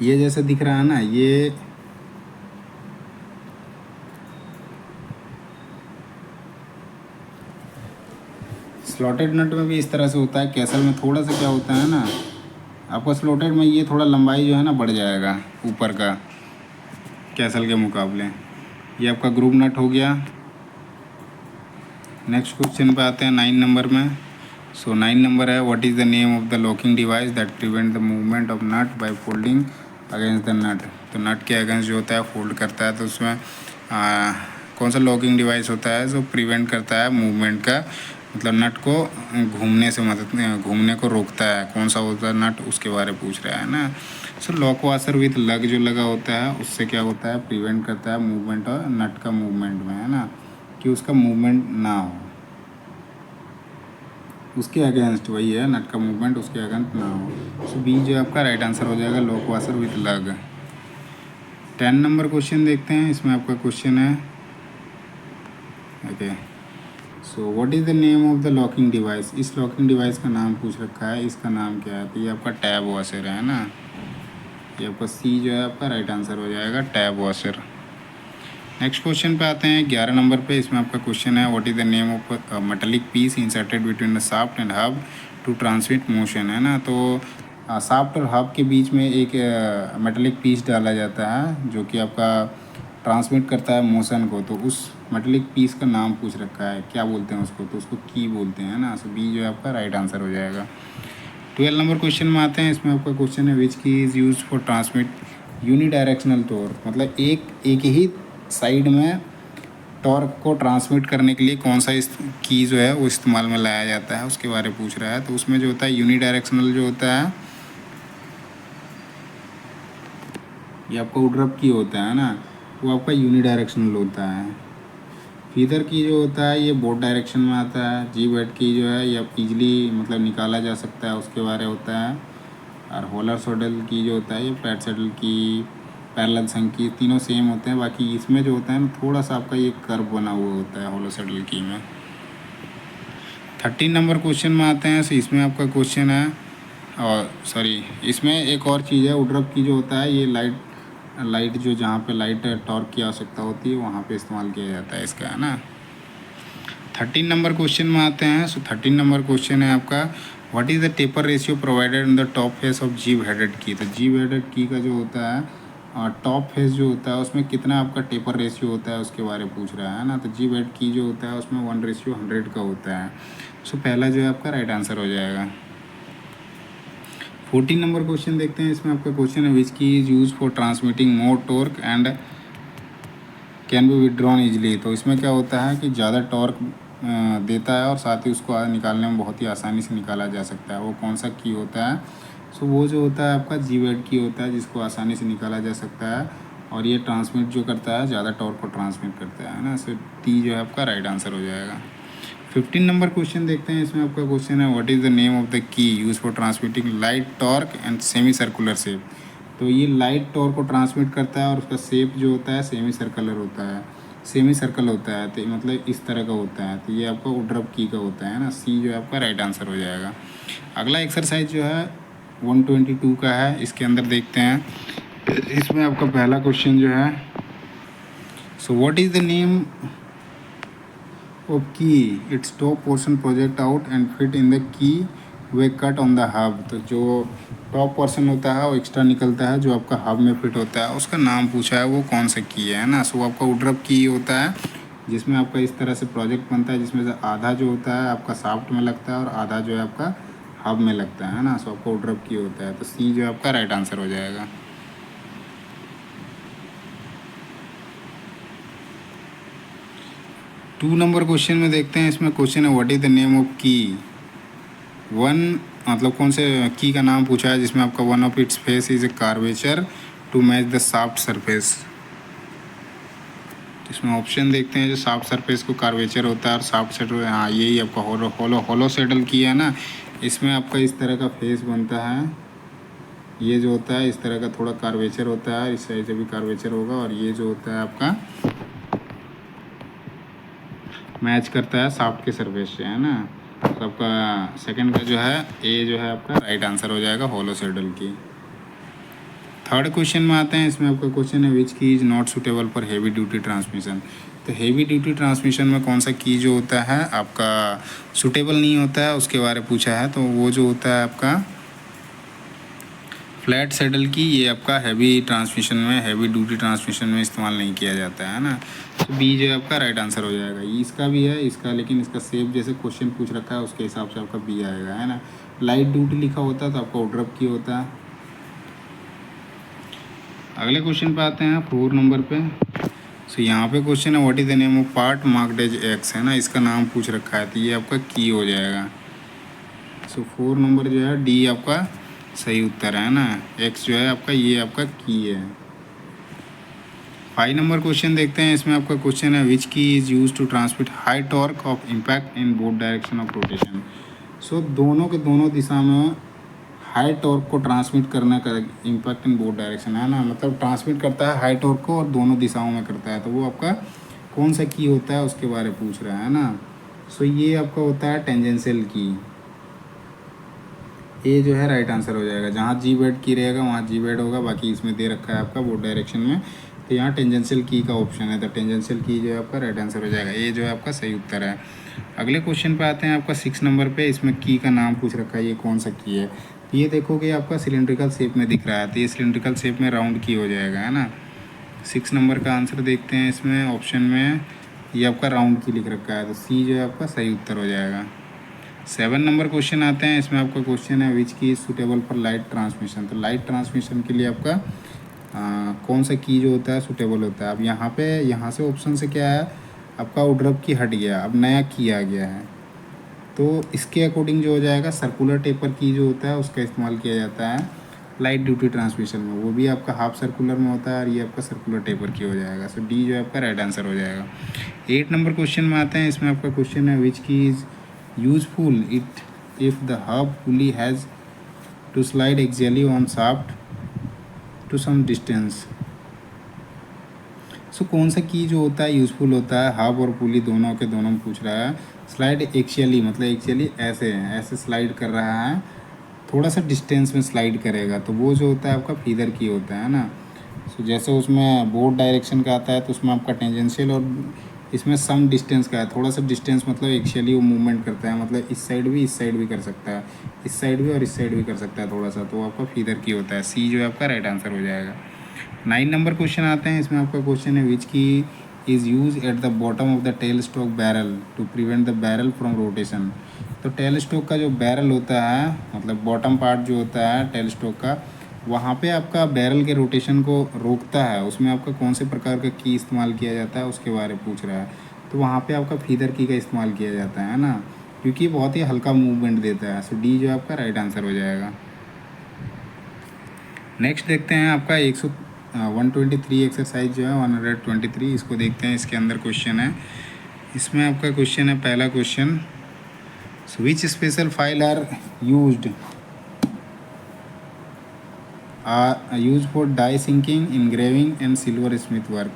ये जैसे दिख रहा है ना, ये स्लॉटेड नट में भी इस तरह से होता है। कैसल में थोड़ा सा क्या होता है ना, आपका स्लॉटेड में ये थोड़ा लंबाई जो है ना बढ़ जाएगा ऊपर का कैसल के मुकाबले। ये आपका ग्रुप नट हो गया। नेक्स्ट क्वेश्चन पे आते हैं 9 नंबर में। सो 9 नंबर है what is the name of the locking device that prevent the movement of nut by folding against the nut. तो नट के अगेंस्ट जो होता है फोल्ड करता है, तो उसमें कौन सा लॉकिंग डिवाइस होता है जो प्रिवेंट करता है मूवमेंट का, मतलब नट को घूमने से घूमने को रोकता है, कौन सा होता है नट उसके बारे में पूछ रहा है ना। सो लॉक वाशर विथ लग जो लगा होता है उससे क्या होता है प्रिवेंट करता है मूवमेंट और नट का मूवमेंट में, है ना, कि उसका मूवमेंट ना हो, उसके अगेंस्ट वही है नट का मूवमेंट उसके अगेंस्ट ना हो। सो बी जो आपका राइट आंसर हो जाएगा लॉक वाशर विथ लग। 10 नंबर क्वेश्चन देखते हैं। इसमें आपका क्वेश्चन है okay so what is the name of the locking device, इस लॉकिंग डिवाइस का नाम पूछ रखा है, इसका नाम क्या है? तो ये आपका टैब वॉशर है ना, ये आपका सी जो है आपका राइट आंसर हो जाएगा, टैब वॉशर। नेक्स्ट क्वेश्चन पे आते हैं 11 नंबर पे। इसमें आपका क्वेश्चन है what is the name of metallic piece inserted between the shaft and hub to transmit motion, है ना। तो शाफ्ट और हब के बीच में एक मेटेलिक पीस डाला जाता है जो कि आपका ट्रांसमिट करता है मोशन को। तो उस मेटेलिक पीस का नाम पूछ रखा है, क्या बोलते हैं उसको? तो उसको की बोलते हैं ना। सो बी जो है आपका राइट आंसर हो जाएगा। 12 नंबर क्वेश्चन में आते हैं। इसमें आपका क्वेश्चन है which key is use for transmit unidirectional torque, मतलब एक ही साइड में टॉर्क को ट्रांसमिट करने के लिए कौन सा की जो है वो इस्तेमाल में लाया जाता है, उसके बारे में पूछ रहा है। तो उसमें जो होता है यूनिडायरेक्शनल जो होता है ये आपका वुडरप की होता है ना, वो आपका यूनिडायरेक्शनल होता है। फीदर की जो होता है ये बोथ डायरेक्शन में आता है। जी बेड की जो है ये ईजिली मतलब निकाला जा सकता है, उसके बारे होता है। और होलर सडल की जो होता है ये फ्लैट सडल की, पैरेलल संघ की, तीनों सेम होते हैं। बाकी इसमें जो होता है ना थोड़ा सा आपका ये कर्व बना हुआ होता है होलर सडल की में। 13 नंबर क्वेश्चन में आते हैं। सो इसमें आपका क्वेश्चन है, और सॉरी इसमें एक और चीज़ है, वुडरप की जो होता है ये लाइट जो जहाँ पे लाइट टॉर्क की आवश्यकता होती है वहाँ पे इस्तेमाल किया जाता है इसका, है ना। 13 नंबर क्वेश्चन में आते हैं। सो 13 नंबर क्वेश्चन है आपका what is the taper ratio provided in the top face of जीव हेडेड की। तो जीव हेडेड की का जो होता है टॉप फेस जो होता है उसमें कितना आपका टेपर रेशियो होता है उसके बारे में पूछ रहा है ना। तो जीव हेड की जो होता है उसमें 1:100 का होता है। सो पहला जो है आपका राइट आंसर हो जाएगा। 14 नंबर क्वेश्चन देखते हैं। इसमें आपका क्वेश्चन है which key is use for transmitting more torque and can be withdrawn easily. तो इसमें क्या होता है कि ज़्यादा टॉर्क देता है और साथ ही उसको निकालने में बहुत ही आसानी से निकाला जा सकता है। वो कौन सा की होता है? सो वो जो होता है आपका जीवेड की होता है जिसको आसानी से निकाला जा सकता है, और ये ट्रांसमिट जो करता है ज़्यादा टॉर्क को ट्रांसमिट करता है ना। सो टी जो है आपका राइट आंसर हो जाएगा। 15 नंबर क्वेश्चन देखते हैं। इसमें आपका क्वेश्चन है what is the name of the key use for transmitting light torque and semi circular shape. तो ये लाइट टॉर्क को ट्रांसमिट करता है और उसका शेप जो होता है सेमी सर्कुलर होता है, सेमी सर्कल होता है। तो मतलब इस तरह का होता है। तो ये आपका वुडरप की का होता है ना। सी जो है आपका राइट आंसर हो जाएगा। अगला एक्सरसाइज जो है 122 का है, इसके अंदर देखते हैं। इसमें आपका पहला क्वेश्चन जो है so what is the name of key its top portion project out and fit in the key way cut on the hub. तो जो टॉप पोर्शन होता है वो एक्स्ट्रा निकलता है जो आपका हब में फिट होता है, उसका नाम पूछा है वो कौन सा की है ना। सो आपका वुडरप की होता है जिसमें आपका इस तरह से प्रोजेक्ट बनता है, जिसमें से आधा जो होता है आपका शाफ्ट में लगता है और आधा जो है आपका हब में लगता है ना। सो आपका वुडरप की होता है। तो सी जो है आपका राइट आंसर हो जाएगा। 2 नंबर क्वेश्चन में देखते हैं। इसमें क्वेश्चन है what is the name of की वन, मतलब कौन से की का नाम पूछा है जिसमें आपका one of its face is a curvature to match the soft surface. इसमें ऑप्शन देखते हैं। जो सॉफ्ट सरफेस को कार्वेचर होता है और सॉफ्ट सेटल, हाँ यही आपका होलो सेटल की है ना। इसमें आपका इस तरह का फेस बनता है, ये जो होता है इस तरह का थोड़ा कार्वेचर होता है, इस साइड से भी कार्वेचर होगा, और ये जो होता है आपका मैच करता है सॉफ्ट के सरफेस से, है ना। तो आपका सेकंड का जो है ए जो है आपका राइट आंसर हो जाएगा होलो सेटल की। थर्ड क्वेश्चन में आते हैं। इसमें आपका क्वेश्चन है which key is not suitable for heavy duty transmission. तो हेवी ड्यूटी ट्रांसमिशन में कौन सा की जो होता है आपका सुटेबल नहीं होता है, उसके बारे में पूछा है। तो वो जो होता है आपका फ्लैट सेटल की, ये आपका हैवी ट्रांसमिशन में, हैवी ड्यूटी ट्रांसमिशन में इस्तेमाल नहीं किया जाता है ना। तो बी जो है आपका राइट आंसर हो जाएगा। इसका भी है इसका, लेकिन इसका सेफ जैसे क्वेश्चन पूछ रखा है उसके हिसाब से आपका बी आएगा, है ना। लाइट ड्यूटी लिखा होता है तो आपका वुडरप की होता है। अगले क्वेश्चन पे आते हैं 4 नंबर पे। सो यहाँ पे क्वेश्चन है what is the name of part marked as X, है ना। इसका नाम पूछ रखा है तो ये आपका की हो जाएगा। सो 4 नंबर जो है डी आपका सही उत्तर है ना। एक्स जो है आपका ये आपका की है। 5 नंबर क्वेश्चन देखते हैं। इसमें आपका क्वेश्चन है which key is use to transmit high torque of impact in both direction of rotation. So दोनों के दोनों दिशा में हाई टॉर्क को ट्रांसमिट करना कर इम्पैक्ट इन बोथ डायरेक्शन, है ना। मतलब ट्रांसमिट करता है हाई टॉर्क को और दोनों दिशाओं में करता है। तो वो आपका कौन सा की होता है उसके बारे में पूछ रहा है ना। सो ये आपका होता है टेंजेंशियल की। ए जो है राइट आंसर हो जाएगा। जहाँ जी बेड की रहेगा वहाँ जी बेड होगा, बाकी इसमें दे रखा है आपका बोर्ड डायरेक्शन में, तो यहाँ टेंजेंशियल की का ऑप्शन है, तो टेंजेंशियल की जो है आपका राइट आंसर हो जाएगा। ए जो है आपका सही उत्तर है। अगले क्वेश्चन पे आते हैं आपका 6 नंबर पे। इसमें की का नाम पूछ रखा है, ये कौन सा की है। तो ये देखोगे आपका सिलेंड्रिकल शेप में दिख रहा है, तो ये सिलेंड्रिकल शेप में राउंड की हो जाएगा, है ना। 6 नंबर का आंसर देखते हैं। इसमें ऑप्शन में ये आपका राउंड की लिख रखा है, तो सी जो है आपका सही उत्तर हो जाएगा। 7 नंबर क्वेश्चन आते हैं। इसमें आपका क्वेश्चन है विच की is suitable for light transmission. तो लाइट ट्रांसमिशन के लिए आपका कौन सा की जो होता है सुटेबल होता है। अब यहाँ से ऑप्शन से क्या है आपका उड्रप की हट गया, अब नया की आ गया है, तो इसके अकॉर्डिंग जो हो जाएगा सर्कुलर टेपर की जो होता है उसका इस्तेमाल किया जाता है लाइट ड्यूटी ट्रांसमिशन में। वो भी आपका हाफ सर्कुलर में होता है और ये आपका सर्कुलर टेपर की हो जाएगा। सो डी जो है आपका राइट आंसर हो जाएगा। 8 नंबर क्वेश्चन में आते हैं। इसमें आपका क्वेश्चन है which key is useful it if the hub pulley has to slide axially on shaft to some distance. So कौन सा की जो होता है यूज़फुल होता है, हब और पुली दोनों के दोनों में पूछ रहा है। स्लाइड एक्सियली मतलब एक्सियली ऐसे स्लाइड कर रहा है, थोड़ा सा डिस्टेंस में स्लाइड करेगा, तो वो जो होता है आपका फीदर की होता है ना। सो जैसे उसमें बोर्ड डायरेक्शन का आता है तो उसमें आपका टेंजेंशियल, और इसमें सम डिस्टेंस का है, थोड़ा सा डिस्टेंस मतलब एक्चुअली वो मूवमेंट करता है, मतलब इस साइड भी कर सकता है, इस साइड भी और इस साइड भी कर सकता है थोड़ा सा, तो आपका फीदर की होता है। सी जो है आपका राइट आंसर हो जाएगा। 9 नंबर क्वेश्चन आते हैं। इसमें आपका क्वेश्चन है which key is use at the bottom of the tail stock barrel to prevent the barrel from rotation. तो टेल स्टॉक का जो बैरल होता है, मतलब बॉटम पार्ट जो होता है टेल स्टॉक का, वहाँ पे आपका बैरल के रोटेशन को रोकता है, उसमें आपका कौन से प्रकार का की इस्तेमाल किया जाता है उसके बारे में पूछ रहा है। तो वहाँ पे आपका फीदर की का इस्तेमाल किया जाता है ना, क्योंकि ये बहुत ही हल्का मूवमेंट देता है। सो डी जो आपका राइट आंसर हो जाएगा। नेक्स्ट देखते हैं आपका 123 एक्सरसाइज जो है 123, इसको देखते हैं। इसके अंदर क्वेश्चन है। इसमें आपका क्वेश्चन है, पहला question, which special file are used for die sinking, engraving and silver smith work.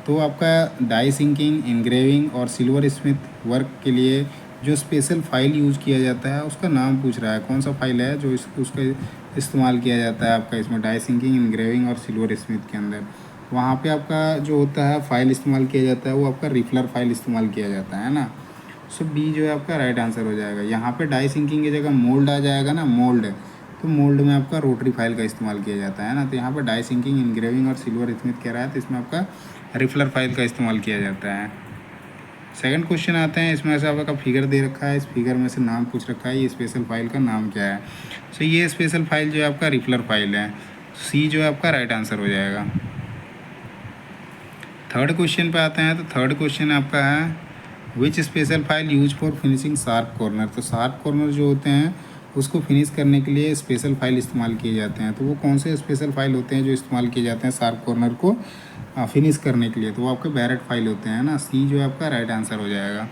तो आपका डाई सिंकिंग, इनग्रेविंग और सिल्वर स्मिथ वर्क के लिए जो स्पेशल फाइल यूज़ किया जाता है उसका नाम पूछ रहा है। कौन सा फाइल है जो उसका इस्तेमाल किया जाता है आपका इसमें डाई सिंकिंग, इनग्रेविंग और सिल्वर स्मिथ के अंदर। वहाँ पे आपका जो होता है फाइल इस्तेमाल किया जाता है वो आपका रिफलर फाइल इस्तेमाल किया जाता है ना। सो बी जो है आपका राइट आंसर हो जाएगा। यहाँ पे डाई सिंकिंग की जगह मोल्ड आ जाएगा ना, मोल्ड, तो मोल्ड में आपका रोटरी फाइल का इस्तेमाल किया जाता है ना। तो यहाँ पर डाई सिंकिंग, इनग्रेविंग और सिल्वर स्मिथ कह रहा है, तो इसमें आपका रिफलर फाइल का इस्तेमाल किया जाता है। सेकंड क्वेश्चन आते हैं। इसमें से आपका फिगर दे रखा है, इस फिगर में से नाम पूछ रखा है, ये स्पेशल फाइल का नाम क्या है। सो ये स्पेशल फाइल जो है आपका रिफलर फाइल है। सी जो है आपका राइट आंसर हो जाएगा। थर्ड क्वेश्चन पे आते हैं। तो थर्ड क्वेश्चन आपका है which special file use for finishing sharp corner. तो शार्प कॉर्नर जो होते हैं उसको फिनिश करने के लिए स्पेशल फाइल इस्तेमाल किए जाते हैं। तो वो कौन से स्पेशल फाइल होते हैं जो इस्तेमाल किए जाते हैं शार्प कॉर्नर को फिनिश करने के लिए। तो वो आपके बैरेट फाइल होते हैं ना। सी जो है आपका राइट आंसर हो जाएगा।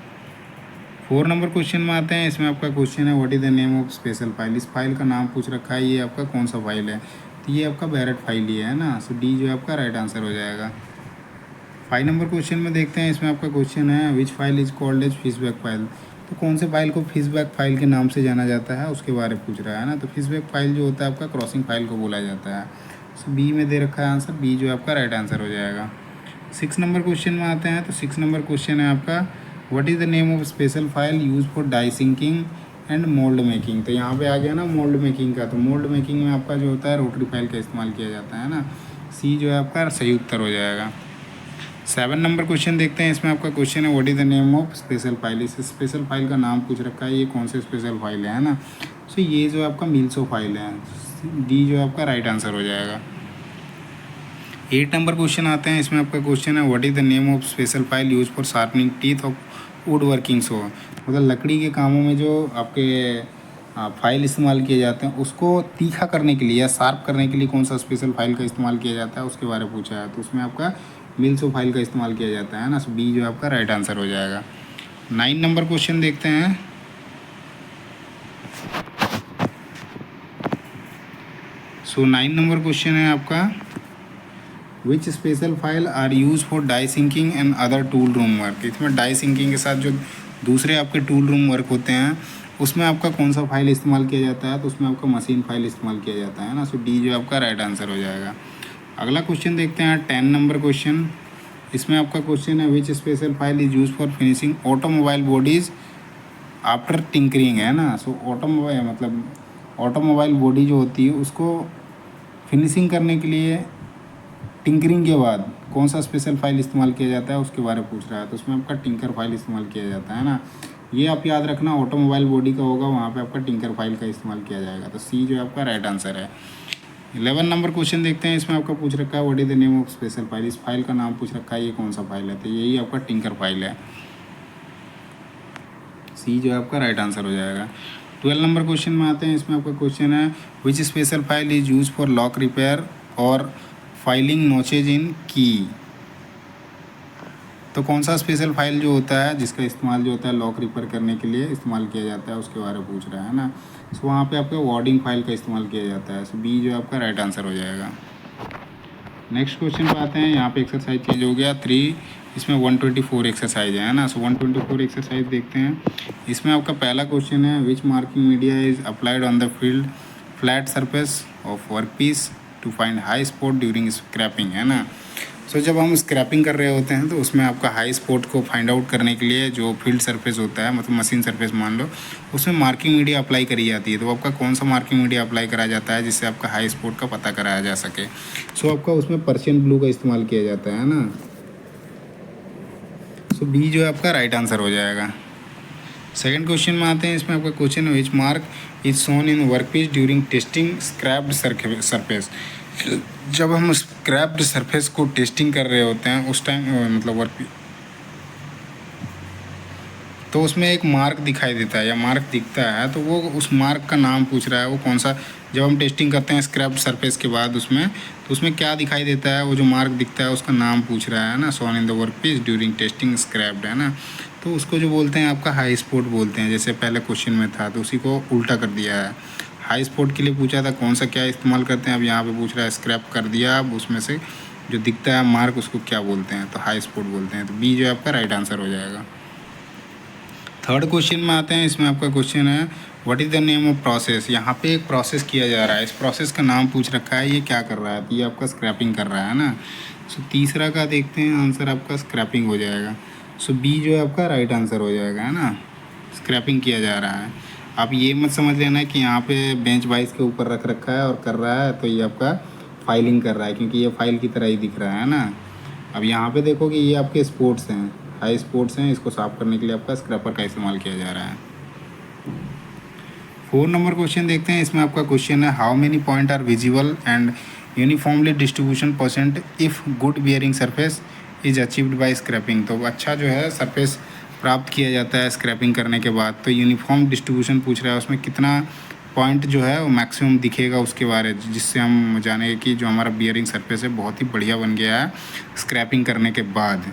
4 नंबर क्वेश्चन में आते हैं। इसमें आपका क्वेश्चन है what is the name of special file. इस फाइल का नाम पूछ रखा है, ये आपका कौन सा फाइल है। तो ये आपका बैरेट फाइल ही है ना। सो डी जो है आपका राइट आंसर हो जाएगा। 5 नंबर क्वेश्चन में देखते हैं। इसमें आपका क्वेश्चन है which file is called as fishback file. तो कौन से फाइल को फिशबैक फाइल के नाम से जाना जाता है उसके बारे में पूछ रहा है ना। तो फिशबैक फाइल जो होता है आपका क्रॉसिंग फाइल को बोला जाता है। सो बी में दे रखा है आंसर, बी जो है आपका राइट आंसर हो जाएगा। 6 नंबर क्वेश्चन में आते हैं। तो 6 नंबर क्वेश्चन है आपका what is the name of special file use for die sinking and mould making. तो यहाँ पे आ गया ना मोल्ड मेकिंग का। तो मोल्ड मेकिंग में आपका जो होता है रोटरी फाइल का इस्तेमाल किया जाता है ना। सी जो है आपका सही उत्तर हो जाएगा। 7 नंबर क्वेश्चन देखते हैं। इसमें आपका क्वेश्चन है what is the name of special file. इस स्पेशल फाइल का नाम पूछ रखा है, ये कौन से स्पेशल फाइल है ना। सो ये जो आपका मिल्सो फाइल है। डी जो आपका राइट आंसर हो जाएगा। 8 नंबर क्वेश्चन आते हैं। इसमें आपका क्वेश्चन है what is the name of special file use for sharpening teeth of would working so. मतलब लकड़ी के कामों में जो आपके फाइल इस्तेमाल किए जाते हैं उसको तीखा करने के लिए या शार्प करने के लिए कौन सा स्पेशल फाइल का इस्तेमाल किया जाता है उसके बारे में पूछा है। तो उसमें आपका मिल्सो फाइल का इस्तेमाल किया जाता है ना। सो बी जो आपका राइट आंसर हो जाएगा। 9 नंबर क्वेश्चन देखते हैं। सो 9 नंबर क्वेश्चन है आपका which special file are use for die sinking and other tool room work. इसमें डाई सिंकिंग के साथ जो दूसरे आपके टूल रूम वर्क होते हैं, उसमें आपका कौन सा फाइल इस्तेमाल किया जाता है, तो उसमें आपका मशीन फाइल इस्तेमाल किया जाता है ना। सो डी जो आपका राइट आंसर हो जाएगा। अगला क्वेश्चन देखते हैं 10 नंबर क्वेश्चन। इसमें आपका क्वेश्चन है which special file is use for finishing automobile bodies after tinkering, है ना। सो ऑटोमोबाइल मतलब ऑटोमोबाइल बॉडी जो होती है उसको फिनिशिंग करने के लिए टिंकरिंग के बाद कौन सा स्पेशल फाइल इस्तेमाल किया जाता है उसके बारे में पूछ रहा है। तो उसमें आपका टिंकर फाइल इस्तेमाल किया जाता है ना। ये आप याद रखना, ऑटोमोबाइल बॉडी का होगा वहाँ पे आपका टिंकर फाइल का इस्तेमाल किया जाएगा। तो सी जो आपका राइट आंसर है। 11 नंबर क्वेश्चन देखते हैं। इसमें आपका पूछ रखा है what is the name of special file. इस फाइल का नाम पूछ रखा है, ये कौन सा फाइल है, तो यही आपका टिंकर फाइल है। सी जो है आपका राइट आंसर हो जाएगा। 12 नंबर क्वेश्चन में आते हैं। इसमें आपका क्वेश्चन है which special file is use for lock repair और फाइलिंग नोचेज इन की। तो कौन सा स्पेशल फाइल जो होता है जिसका इस्तेमाल जो होता है लॉक रिपेयर करने के लिए इस्तेमाल किया जाता है उसके बारे में पूछ रहा है ना। सो वहाँ पे आपका वार्डिंग फाइल का इस्तेमाल किया जाता है। सो बी जो आपका राइट आंसर हो जाएगा। नेक्स्ट क्वेश्चन पे आते हैं। यहाँ पे एक्सरसाइज चेंज हो गया 3, इसमें 124 एक्सरसाइज है ना। सो 124 एक्सरसाइज देखते हैं। इसमें आपका पहला क्वेश्चन है which marking media is applied on the field flat surface of work piece to find high spot during scraping, है ना। सो जब हम स्क्रैपिंग कर रहे होते हैं तो उसमें आपका हाई स्पॉट को फाइंड आउट करने के लिए जो फील्ड सरफेस होता है, मतलब मशीन सरफेस मान लो, उसमें मार्किंग मीडिया अप्लाई करी जाती है। तो आपका कौन सा मार्किंग मीडिया अप्लाई करा जाता है जिससे आपका हाई स्पॉट का पता कराया जा सके। सो आपका उसमें पर्शियन ब्लू का इस्तेमाल किया जाता है ना। सो बी जो है आपका राइट आंसर हो जाएगा। सेकंड क्वेश्चन में आते हैं। इसमें आपका क्वेश्चन है which mark is shown in workpiece during testing scraped surface. जब हम स्क्रैप्ड सरफेस को टेस्टिंग कर रहे होते हैं उस टाइम मतलब वर्क, तो उसमें एक मार्क दिखाई देता है या मार्क दिखता है, तो वो उस मार्क का नाम पूछ रहा है वो कौन सा। जब हम टेस्टिंग करते हैं स्क्रैप्ड सरफेस के बाद उसमें, तो उसमें क्या दिखाई देता है, वो जो मार्क दिखता है उसका नाम पूछ रहा है ना। Shown in the work piece during testing scraped, है ना। तो उसको जो बोलते हैं आपका हाई स्पॉट बोलते हैं। जैसे पहले क्वेश्चन में था तो उसी को उल्टा कर दिया है। हाई स्पॉट के लिए पूछा था कौन सा क्या इस्तेमाल करते हैं, अब यहाँ पे पूछ रहा है स्क्रैप कर दिया, अब उसमें से जो दिखता है मार्क उसको क्या बोलते हैं, तो हाई स्पॉट बोलते हैं। तो बी जो आपका राइट आंसर हो जाएगा। थर्ड क्वेश्चन में आते हैं। इसमें आपका क्वेश्चन है what is the name of process. यहाँ पे एक प्रोसेस किया जा रहा है, इस प्रोसेस का नाम पूछ रखा है, ये क्या कर रहा है, तो ये आपका स्क्रैपिंग कर रहा है ना। सो तीसरा का देखते हैं आंसर आपका स्क्रैपिंग हो जाएगा। सो बी जो है आपका राइट आंसर हो जाएगा, है ना। स्क्रैपिंग किया जा रहा है। आप ये मत समझ लेना कि यहाँ पे बेंच वाइस के ऊपर रख रखा है और कर रहा है तो ये आपका फाइलिंग कर रहा है, क्योंकि ये फाइल की तरह ही दिख रहा है ना। अब यहाँ पे देखो कि ये आपके स्पोर्ट्स हैं, हाई स्पोर्ट्स हैं, इसको साफ करने के लिए आपका स्क्रैपर का इस्तेमाल किया जा रहा है। 4 नंबर क्वेश्चन देखते हैं। इसमें आपका क्वेश्चन है how many point are visible and uniformly distribution percent if good bearing surface is achieved by scraping. तो अच्छा जो है सरफेस प्राप्त किया जाता है स्क्रैपिंग करने के बाद। तो यूनिफॉर्म डिस्ट्रीब्यूशन पूछ रहा है, उसमें कितना पॉइंट जो है वो मैक्सिमम दिखेगा उसके बारे, जिससे हम जानेंगे कि जो हमारा बियरिंग सरफेस है बहुत ही बढ़िया बन गया है स्क्रैपिंग करने के बाद।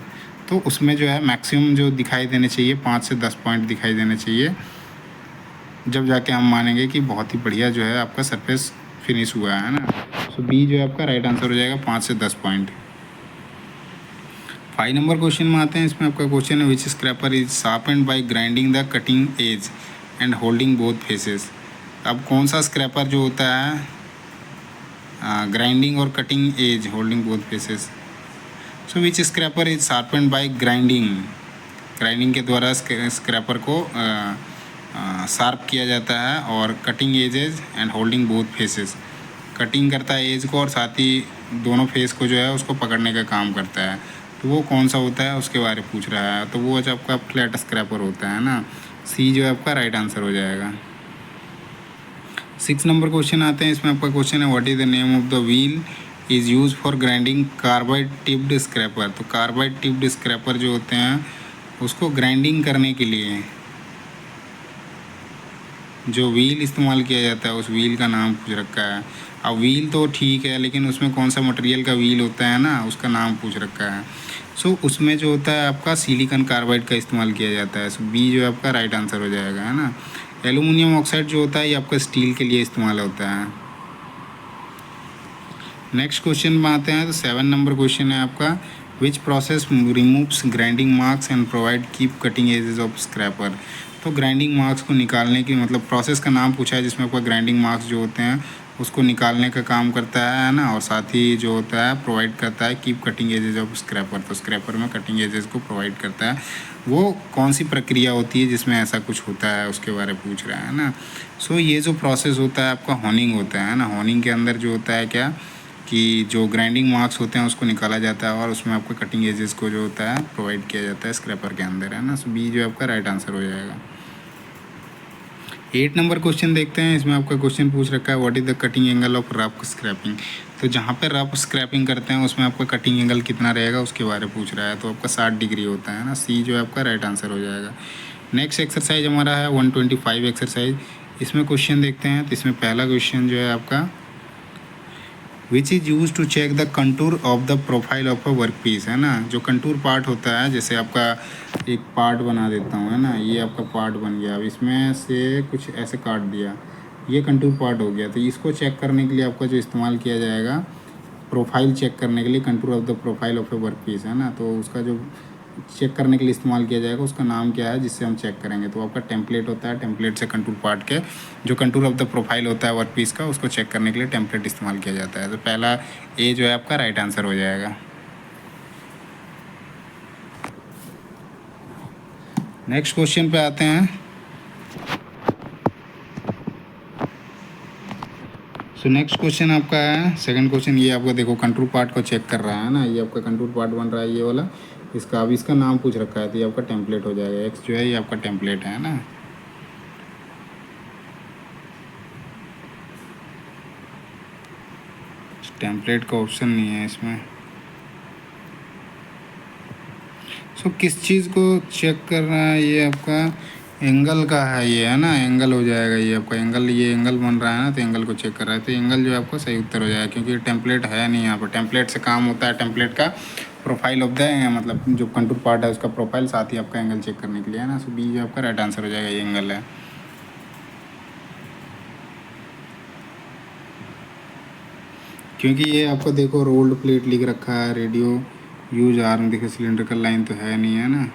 तो उसमें जो है मैक्सिमम जो दिखाई देने चाहिए 5 से 10 पॉइंट दिखाई देने चाहिए, जब जाके हम मानेंगे कि बहुत ही बढ़िया जो है आपका सरफेस फिनिश हुआ है ना। सो बी जो है आपका राइट आंसर हो जाएगा 5 से 10 पॉइंट। 5 नंबर क्वेश्चन में आते हैं। इसमें आपका क्वेश्चन है which scraper is sharpened by grinding the cutting edge and holding both faces. अब कौन सा स्क्रैपर जो होता है ग्राइंडिंग और cutting edge holding both faces. So which scraper is sharpened by grinding के द्वारा स्क्रैपर को शार्प किया जाता है, और cutting edges and holding both faces, cutting करता है एज को और साथ ही दोनों फेस को जो है उसको पकड़ने का काम करता है। तो वो कौन सा होता है उसके बारे में पूछ रहा है, तो वो जो आपका फ्लैट स्क्रैपर होता है ना। सी जो है आपका राइट आंसर हो जाएगा। 6 नंबर क्वेश्चन आते हैं। इसमें आपका क्वेश्चन है what is the name of the wheel is use for grinding carbide tipped scraper. तो कार्बाइड टिप्ड स्क्रैपर जो होते हैं उसको ग्राइंडिंग करने के लिए जो व्हील इस्तेमाल किया जाता है उस व्हील का नाम पूछ रखा है। अब व्हील तो ठीक है, लेकिन उसमें कौन सा मटेरियल का व्हील होता है ना, उसका नाम पूछ रखा है। सो उसमें जो होता है आपका सिलिकॉन कार्बाइड का इस्तेमाल किया जाता है। सो बी जो है आपका राइट आंसर हो जाएगा, है ना। एल्यूमिनियम ऑक्साइड जो होता है ये आपका स्टील के लिए इस्तेमाल होता है। नेक्स्ट क्वेश्चन में आते हैं। तो 7 नंबर क्वेश्चन है आपका which process removes grinding marks and provide keep cutting edges of scraper. तो ग्राइंडिंग मार्क्स को निकालने की मतलब प्रोसेस का नाम पूछा है जिसमें आपका ग्राइंडिंग मार्क्स जो होते हैं उसको निकालने का काम करता है ना, और साथ ही जो होता है प्रोवाइड करता है keep cutting edges of scraper. तो स्क्रैपर में कटिंग एजेस को प्रोवाइड करता है। वो कौन सी प्रक्रिया होती है जिसमें ऐसा कुछ होता है उसके बारे में पूछ रहा है ना। सो ये जो प्रोसेस होता है आपका होनिंग होता है ना। होनिंग के अंदर जो होता है क्या कि जो ग्राइंडिंग मार्क्स होते हैं उसको निकाला जाता है और उसमें आपका कटिंग एजेस को जो होता है प्रोवाइड किया जाता है स्क्रैपर के अंदर, है ना। सो बी जो आपका राइट आंसर हो जाएगा। 8 नंबर क्वेश्चन देखते हैं। इसमें आपका क्वेश्चन पूछ रखा है what is the cutting angle of rough scraping. तो जहाँ पे रफ स्क्रैपिंग करते हैं उसमें आपका कटिंग एंगल कितना रहेगा उसके बारे में पूछ रहा है। तो आपका 60 डिग्री होता है ना। सी जो है आपका राइट आंसर हो जाएगा। नेक्स्ट एक्सरसाइज हमारा है 125 एक्सरसाइज। इसमें क्वेश्चन देखते हैं। तो इसमें पहला क्वेश्चन जो है आपका which is use to check the contour of the profile of a work piece, है ना। जो कंटूर पार्ट होता है, जैसे आपका एक पार्ट बना देता हूँ, है ना। ये आपका पार्ट बन गया। अब इसमें से कुछ ऐसे काट दिया, ये कंटूर पार्ट हो गया। तो इसको चेक करने के लिए आपका जो इस्तेमाल किया जाएगा प्रोफाइल चेक करने के लिए, contour of the profile of a work piece, है ना। तो उसका जो चेक करने के लिए इस्तेमाल किया जाएगा उसका नाम क्या है जिससे हम चेक करेंगे। तो आपका टेम्पलेट होता है। टेम्पलेट से कंटूर पार्ट के जो कंटूर ऑफ द प्रोफाइल होता है वर्क पीस का उसको चेक करने के लिए टेम्पलेट इस्तेमाल किया जाता है। तो पहला ए जो है आपका राइट आंसर हो जाएगा। नेक्स्ट क्वेश्चन पे आते हैं। सो नेक्स्ट क्वेश्चन आपका है सेकंड क्वेश्चन। ये आपका देखो कंटूर पार्ट को चेक कर रहा है ना। ये आपका कंटूर पार्ट बन रहा है ये वाला। इसका अब इसका नाम पूछ रखा है तो ये आपका टेम्पलेट हो जाएगा। एक्स जो है ये आपका टेम्पलेट है ना। टेम्पलेट का ऑप्शन नहीं है इसमें। सो किस चीज़ को चेक कर रहा है ये आपका एंगल का है ये, है ना। एंगल हो जाएगा ये आपका एंगल। ये एंगल बन रहा है ना तो एंगल को चेक कर रहा है। तो एंगल जो है आपका सही उत्तर हो जाएगा क्योंकि टेम्पलेट है नहीं यहाँ पर। टेम्पलेट से काम होता है टेम्पलेट का प्रोफाइल ऑफ द मतलब जो कंटूर पार्ट है उसका प्रोफाइल, साथ ही आपका एंगल चेक करने के लिए, है ना। सो बी जो आपका राइट आंसर हो जाएगा, ये एंगल है। क्योंकि ये आपको देखो रोल्ड प्लेट लिख रखा है, रेडियो यूज आर्म, देखो सिलेंड्रिकल लाइन तो है नहीं, है ना।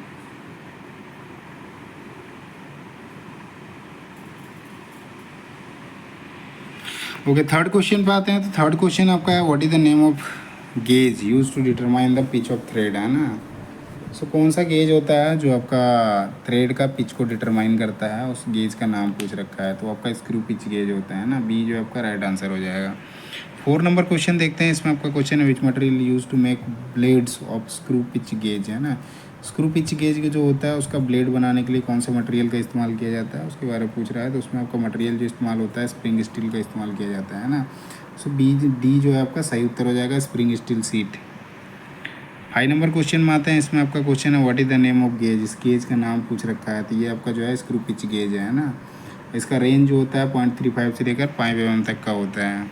ओके थर्ड क्वेश्चन पे आते हैं। तो थर्ड क्वेश्चन आपका है what is the name of gauge use to determine the pitch of thread, है ना। सो कौन सा गेज होता है जो आपका थ्रेड का पिच को डिटरमाइन करता है, उस गेज का नाम पूछ रखा है। तो आपका स्क्रू पिच गेज होता है ना। बी जो आपका राइट आंसर हो जाएगा। 4 नंबर क्वेश्चन देखते हैं। इसमें आपका क्वेश्चन है which material use to make blades of screw pitch gauge, है ना। स्क्रू पिच गेज का जो होता है उसका ब्लेड बनाने के लिए कौन से मटेरियल का इस्तेमाल किया जाता है उसके बारे में पूछ रहा है। तो उसमें आपका मटेरियल जो इस्तेमाल होता है स्प्रिंग स्टील का इस्तेमाल किया जाता है ना। सो बी डी जो है आपका सही उत्तर हो जाएगा, spring steel seat. 5 number question में आते हैं। इसमें आपका क्वेश्चन है what is the name of gauge. इस गेज का नाम पूछ रखा है। तो ये आपका जो है स्क्रू पिच गेज है ना। इसका रेंज जो होता है 0.35 से लेकर 5 mm तक का होता है।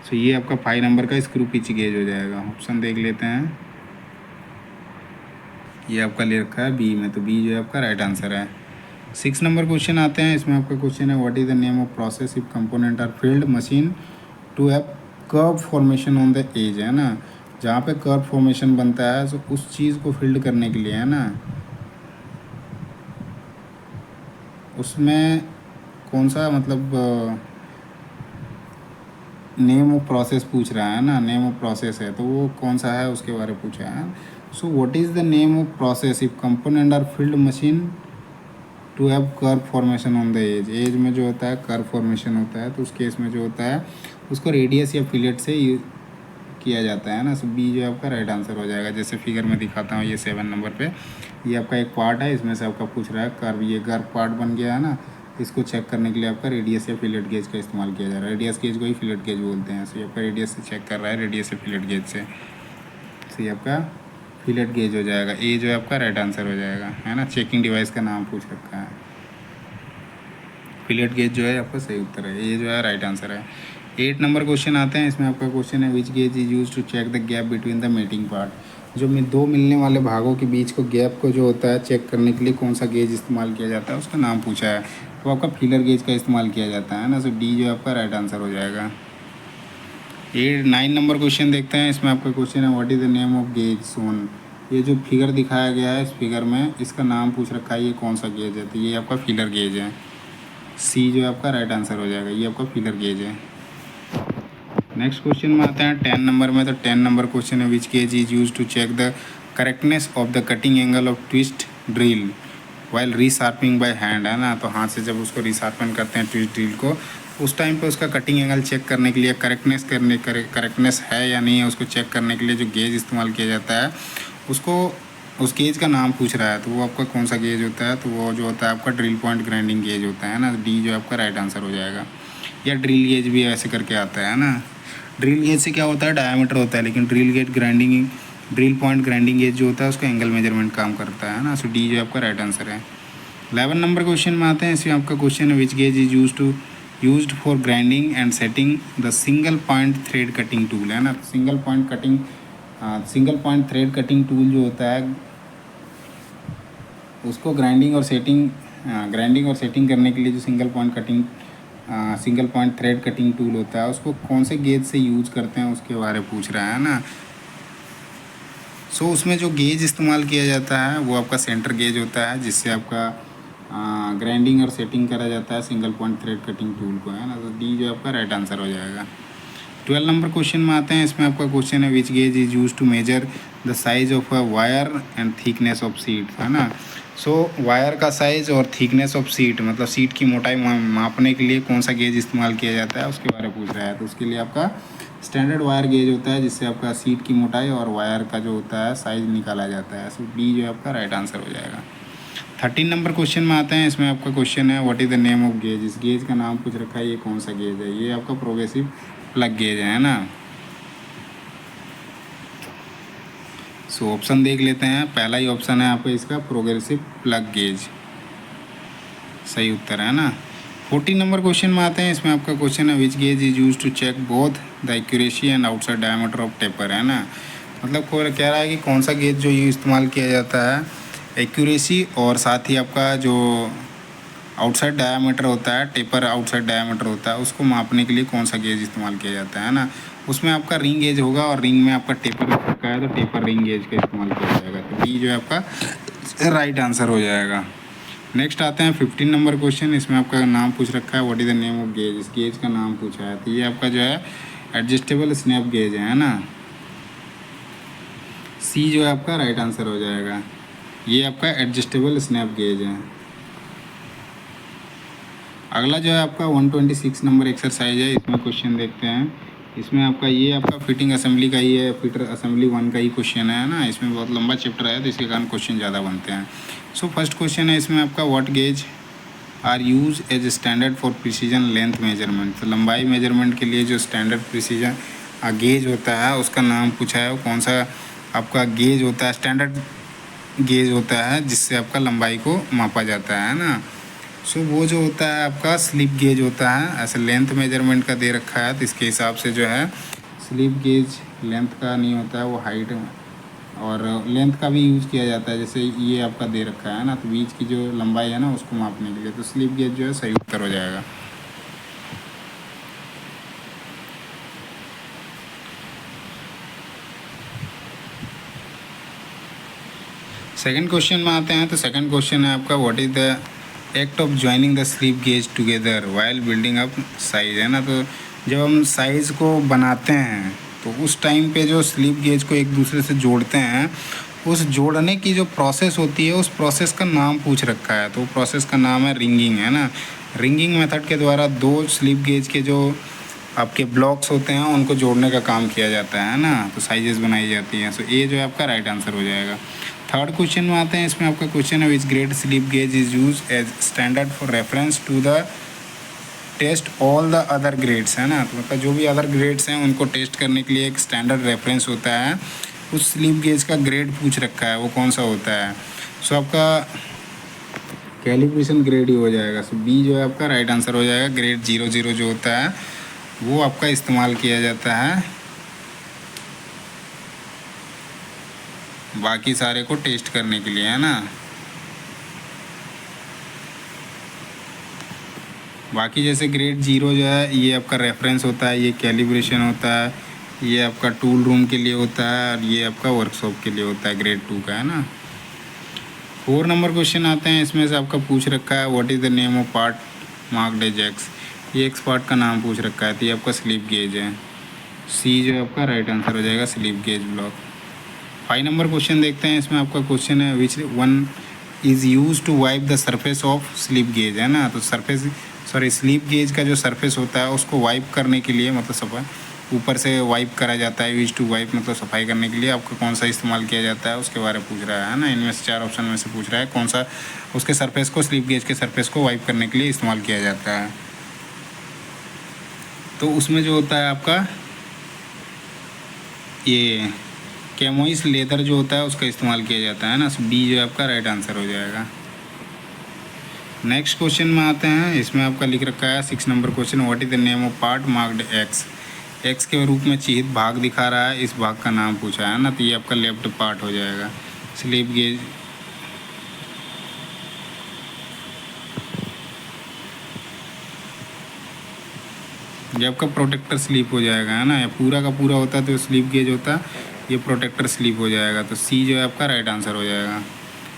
सो ये आपका 5 नंबर का स्क्रू पिच गेज हो जाएगा। ऑप्शन देख लेते हैं। ये आपका ले रखा है बी में, तो बी जो है आपका राइट आंसर है। 6 नंबर क्वेश्चन आते हैं। इसमें आपका क्वेश्चन है what is the name of process if component are field machine to have curve formation on the edge, है ना। जहाँ पे कर्व फॉर्मेशन बनता है तो उस चीज़ को फील्ड करने के लिए, है ना, उसमें कौन सा मतलब नेम ऑफ प्रोसेस पूछ रहा है ना। नेम ऑफ प्रोसेस है तो वो कौन सा है उसके बारे में पूछा है। So what is the name of process if component are field machine to have curve formation on the edge. Edge में जो होता है कर्व फॉर्मेशन होता है तो उस केस में जो होता है उसको रेडियस या फिलेट से किया जाता है ना। सो बी जो आपका राइट आंसर हो जाएगा। जैसे फिगर में दिखाता हूँ ये 7 नंबर पे ये आपका एक पार्ट है, इसमें से आपका पूछ रहा है कर्व। ये कर्व पार्ट बन गया है ना। इसको चेक करने के लिए आपका रेडियस या फिलेट गेज का इस्तेमाल किया जा रहा है। रेडियस गेज को ही फिलेट गेज बोलते हैं। सो ये आपका रेडियस से चेक कर रहा है, रेडियस या फिलेट गेज से। सो ये आपका फिलेट गेज हो जाएगा। ए जो है आपका राइट आंसर हो जाएगा, है ना। चेकिंग डिवाइस का नाम पूछ रखा है। फिलेट गेज जो है आपका सही उत्तर है। ये जो है राइट आंसर है। 8 नंबर क्वेश्चन आते हैं। इसमें आपका क्वेश्चन है which gauge is use to check the gap between the mating part. जो दो मिलने वाले भागों के बीच को गैप को जो होता है चेक करने के लिए कौन सा गेज इस्तेमाल किया जाता है उसका नाम पूछा है। तो आपका फीलर गेज का इस्तेमाल किया जाता है ना। सो डी जो आपका राइट आंसर हो जाएगा। 9 नंबर क्वेश्चन देखते हैं। इसमें आपका क्वेश्चन है what is the name of gauge सोन ये जो फिगर दिखाया गया है, इस फिगर में इसका नाम पूछ रखा है, ये कौन सा गेज है, तो ये आपका फीलर गेज है। सी जो है आपका राइट आंसर हो जाएगा, ये आपका फीलर गेज है। नेक्स्ट क्वेश्चन में आते हैं 10 नंबर में। तो 10 नंबर क्वेश्चन है, which gauge is use to check the correctness of the cutting angle of twist drill while resharpening by hand, है ना। तो हाथ से जब उसको रीशार्पन करते हैं ट्विस्ट ड्रिल को, उस टाइम पे उसका कटिंग एंगल चेक करने के लिए, करेक्टनेस है या नहीं है उसको चेक करने के लिए जो गेज इस्तेमाल किया जाता है, उसको उस गेज का नाम पूछ रहा है। तो वो आपका कौन सा गेज होता है, तो वो जो होता है आपका ड्रिल पॉइंट ग्राइंडिंग गेज होता है ना। डी जो आपका राइट आंसर हो जाएगा। या ड्रिल गेज भी ऐसे करके आता है ना। ड्रिल गेज से क्या होता है, डायमीटर होता है, लेकिन ड्रिल पॉइंट ग्राइंडिंग गेज जो होता है उसका एंगल मेजरमेंट काम करता है ना। सो डी जो आपका राइट आंसर है। 11 नंबर क्वेश्चन में आते हैं। इसमें आपका क्वेश्चन है, which gauge is used for grinding and setting the single point thread cutting tool, है ना। Single point thread cutting tool जो होता है उसको ग्राइंडिंग और सेटिंग करने के लिए जो single point thread cutting tool होता है उसको कौन से गेज से यूज करते हैं उसके बारे में पूछ रहा है ना। सो उसमें जो गेज इस्तेमाल किया जाता है वो आपका सेंटर गेज होता है, जिससे आपका ग्राइंडिंग और सेटिंग करा जाता है single point thread cutting tool को, है ना। तो डी जो आपका राइट आंसर हो जाएगा। 12 नंबर क्वेश्चन में आते हैं। इसमें आपका क्वेश्चन है, which gauge is use to measure the size of a wire and thickness of sheet, है ना। सो वायर का साइज़ और थिकनेस ऑफ सीट, मतलब सीट की मोटाई मापने के लिए कौन सा गेज इस्तेमाल किया जाता है उसके बारे में पूछ रहा है। तो उसके लिए आपका स्टैंडर्ड वायर गेज होता है, जिससे आपका सीट की मोटाई और वायर का जो होता है साइज़ निकाला जाता है। सो डी जो आपका राइट आंसर हो जाएगा। 13 नंबर क्वेश्चन में आते हैं। इसमें आपका क्वेश्चन है, what is the name of gauge. इस गेज का नाम पूछ रखा है, ये कौन सा गेज है, ये आपका प्रोग्रेसिव प्लग गेज है ना। सो ऑप्शन देख लेते हैं। पहला ही ऑप्शन है आपका इसका, प्रोग्रेसिव प्लग गेज सही उत्तर है ना। 14 नंबर क्वेश्चन में आते हैं। इसमें आपका क्वेश्चन है, which gauge is use to check both the accuracy and outside diameter of taper, है ना। मतलब कह रहा है कि कौन सा गेज जो ये इस्तेमाल किया जाता है एक्यूरेसी और साथ ही आपका जो आउटसाइड डायामीटर होता है, टेपर आउटसाइड डायामीटर होता है, उसको मापने के लिए कौन सा गेज इस्तेमाल किया जाता है ना। उसमें आपका रिंग गेज होगा और रिंग में आपका टेपर रखा है, तो टेपर रिंग गेज का इस्तेमाल किया जाएगा। तो डी जो है आपका राइट आंसर हो जाएगा। नेक्स्ट आते हैं 15 नंबर क्वेश्चन। इसमें आपका नाम पूछ रखा है, what is the name of gauge. इस गेज का नाम पूछा है, तो ये आपका जो है एडजस्टेबल स्नैप गेज है ना। सी जो है आपका राइट आंसर हो जाएगा। ये आपका एडजस्टेबल स्नैप गेज है। अगला जो है आपका 126 नंबर एक्सरसाइज है। इसमें क्वेश्चन देखते हैं। इसमें आपका ये आपका फिटिंग असेंबली का ही है, फिटर असेंबली 1 का ही क्वेश्चन है ना। इसमें बहुत लंबा चैप्टर है, तो इसके कारण क्वेश्चन ज़्यादा बनते हैं। सो फर्स्ट क्वेश्चन है इसमें आपका, what gauge are use as standard for precision length measurement. तो लंबाई मेजरमेंट के लिए जो स्टैंडर्ड प्रिसीजन गेज होता है उसका नाम पूछा है। वो कौन सा आपका गेज होता है, स्टैंडर्ड गेज होता है जिससे आपका लंबाई को मापा जाता है ना। सो वो जो होता है आपका स्लिप गेज होता है। ऐसे लेंथ मेजरमेंट का दे रखा है, तो इसके हिसाब से जो है स्लिप गेज लेंथ का नहीं होता है, वो हाइट और लेंथ का भी यूज़ किया जाता है। जैसे ये आपका दे रखा है ना, तो बीच की जो लंबाई है ना उसको मापने के लिए, तो स्लिप गेज जो है सही उत्तर हो जाएगा। सेकंड क्वेश्चन में आते हैं। तो सेकंड क्वेश्चन है आपका, what is the act of joining the slip gauge together while building up size, है ना। तो जब हम साइज़ को बनाते हैं तो उस टाइम पे जो स्लिप गेज को एक दूसरे से जोड़ते हैं, उस जोड़ने की जो प्रोसेस होती है उस प्रोसेस का नाम पूछ रखा है। तो प्रोसेस का नाम है रिंगिंग, है ना। रिंगिंग मेथड के द्वारा 2 स्लिप गेज के जो आपके ब्लॉक्स होते हैं उनको जोड़ने का काम किया जाता है ना, तो साइजेस बनाई जाती हैं। सो ये जो है आपका राइट आंसर हो जाएगा। थर्ड क्वेश्चन में आते हैं। इसमें आपका क्वेश्चन है, which grade slip gauge is use as standard for reference to the test all the other grades, है ना। तो मतलब जो भी अदर ग्रेड्स हैं उनको टेस्ट करने के लिए एक स्टैंडर्ड रेफरेंस होता है। उस स्लिप गेज का ग्रेड पूछ रखा है, वो कौन सा होता है। सो आपका कैलिब्रेशन ग्रेड ही हो जाएगा। सो बी जो है आपका राइट आंसर हो जाएगा। ग्रेड 00 जो होता है वो आपका इस्तेमाल किया जाता है बाकी सारे को टेस्ट करने के लिए, है ना। बाकी जैसे ग्रेड 0 जो है ये आपका रेफरेंस होता है, ये कैलिब्रेशन होता है, ये आपका टूल रूम के लिए होता है और ये आपका वर्कशॉप के लिए होता है, ग्रेड 2 का, है ना। 4 नंबर क्वेश्चन आते हैं, इसमें से आपका पूछ रखा है what is the name of part marked as X. ये एक्स पार्ट का नाम पूछ रखा है, तो ये आपका स्लिप गेज है। सी जो है आपका राइट आंसर हो जाएगा, slip gauge block. 5 number question देखते हैं, इसमें आपका क्वेश्चन है which one is use to wipe the surface of slip gauge, है ना। तो स्लिप गेज का जो सरफेस होता है उसको वाइप करने के लिए, मतलब सफाई ऊपर से वाइप करा जाता है, यूज टू वाइप मतलब सफाई करने के लिए आपका कौन सा इस्तेमाल किया जाता है उसके बारे में पूछ रहा है ना। इनमें से 4 ऑप्शन में से पूछ रहा है कौन सा उसके सरफेस को, स्लिप गेज के सरफेस को वाइप करने के लिए इस्तेमाल किया जाता है। तो उसमें जो होता है आपका ये कैमोइस लेदर जो होता है उसका इस्तेमाल किया जाता है ना। बी जो है आपका राइट आंसर हो जाएगा। नेक्स्ट क्वेश्चन में आते हैं, इसमें आपका लिख रखा है 6 number question what is the name of part marked x. X के रूप में चिह्नित भाग दिखा रहा है, इस भाग का नाम पूछा है ना। तो ये आपका लेफ्ट पार्ट हो जाएगा। स्लिप गेज ये आपका प्रोटेक्टर स्लिप हो जाएगा, है ना। या पूरा का पूरा होता तो स्लिप गेज होता, ये प्रोटेक्टर स्लिप हो जाएगा। तो सी जो है आपका राइट आंसर हो जाएगा।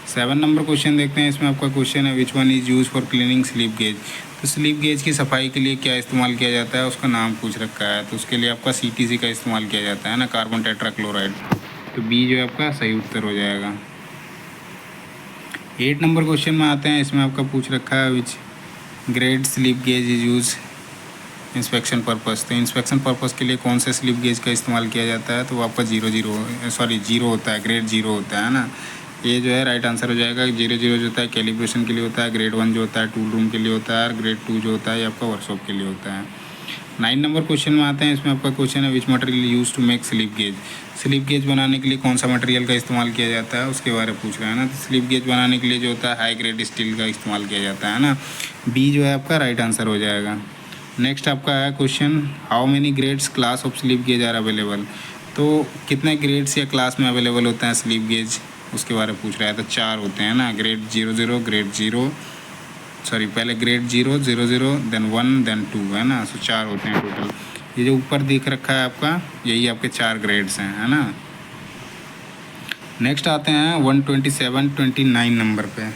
7 नंबर क्वेश्चन देखते हैं, इसमें आपका क्वेश्चन है which one is use for cleaning slip gauge. तो स्लिप गेज की सफाई के लिए क्या इस्तेमाल किया जाता है उसका नाम पूछ रखा है। तो उसके लिए आपका CTC का इस्तेमाल किया जाता है ना, कार्बन टेट्राक्लोराइड। तो बी जो है आपका सही उत्तर हो जाएगा। 8 नंबर क्वेश्चन में आते हैं, इसमें आपका पूछ रखा है which grade slip gauge is use inspection purpose. तो इंस्पेक्शन पर्पस के लिए कौन से स्लिप गेज का इस्तेमाल किया जाता है, तो वो आपका जीरो होता है, ग्रेड 0 होता है ना। ये जो है राइट आंसर हो जाएगा। 0 जो होता है कैलिब्रेशन के लिए होता है, ग्रेड 1 जो होता है टूल रूम के लिए होता है, और ग्रेड 2 जो होता है ये आपका वर्कशॉप के लिए होता है। 9 नंबर क्वेश्चन में आते हैं, इसमें आपका क्वेश्चन है which material use to make slip gauge. Slip gauge बनाने के लिए कौन सा मटेरियल का इस्तेमाल किया जाता है उसके बारे में पूछ रहा है ना। तो स्लिप गेज बनाने के लिए जो होता है हाई ग्रेड स्टील का इस्तेमाल किया जाता है ना। बी जो है आपका राइट आंसर हो जाएगा। नेक्स्ट आपका है question how many grades class of slip gauge are available. तो कितने ग्रेड्स या क्लास में अवेलेबल होते हैं स्लिप गेज उसके बारे में पूछ रहा है। तो 4 होते हैं ना, ग्रेड 00, ग्रेड 0, पहले ग्रेड 0, 00, देन 1, देन 2, है ना। 4 होते हैं टोटल। ये जो ऊपर दिख रखा है आपका यही आपके 4 ग्रेड्स हैं, है ना। नेक्स्ट आते हैं 127, 29 नंबर पे।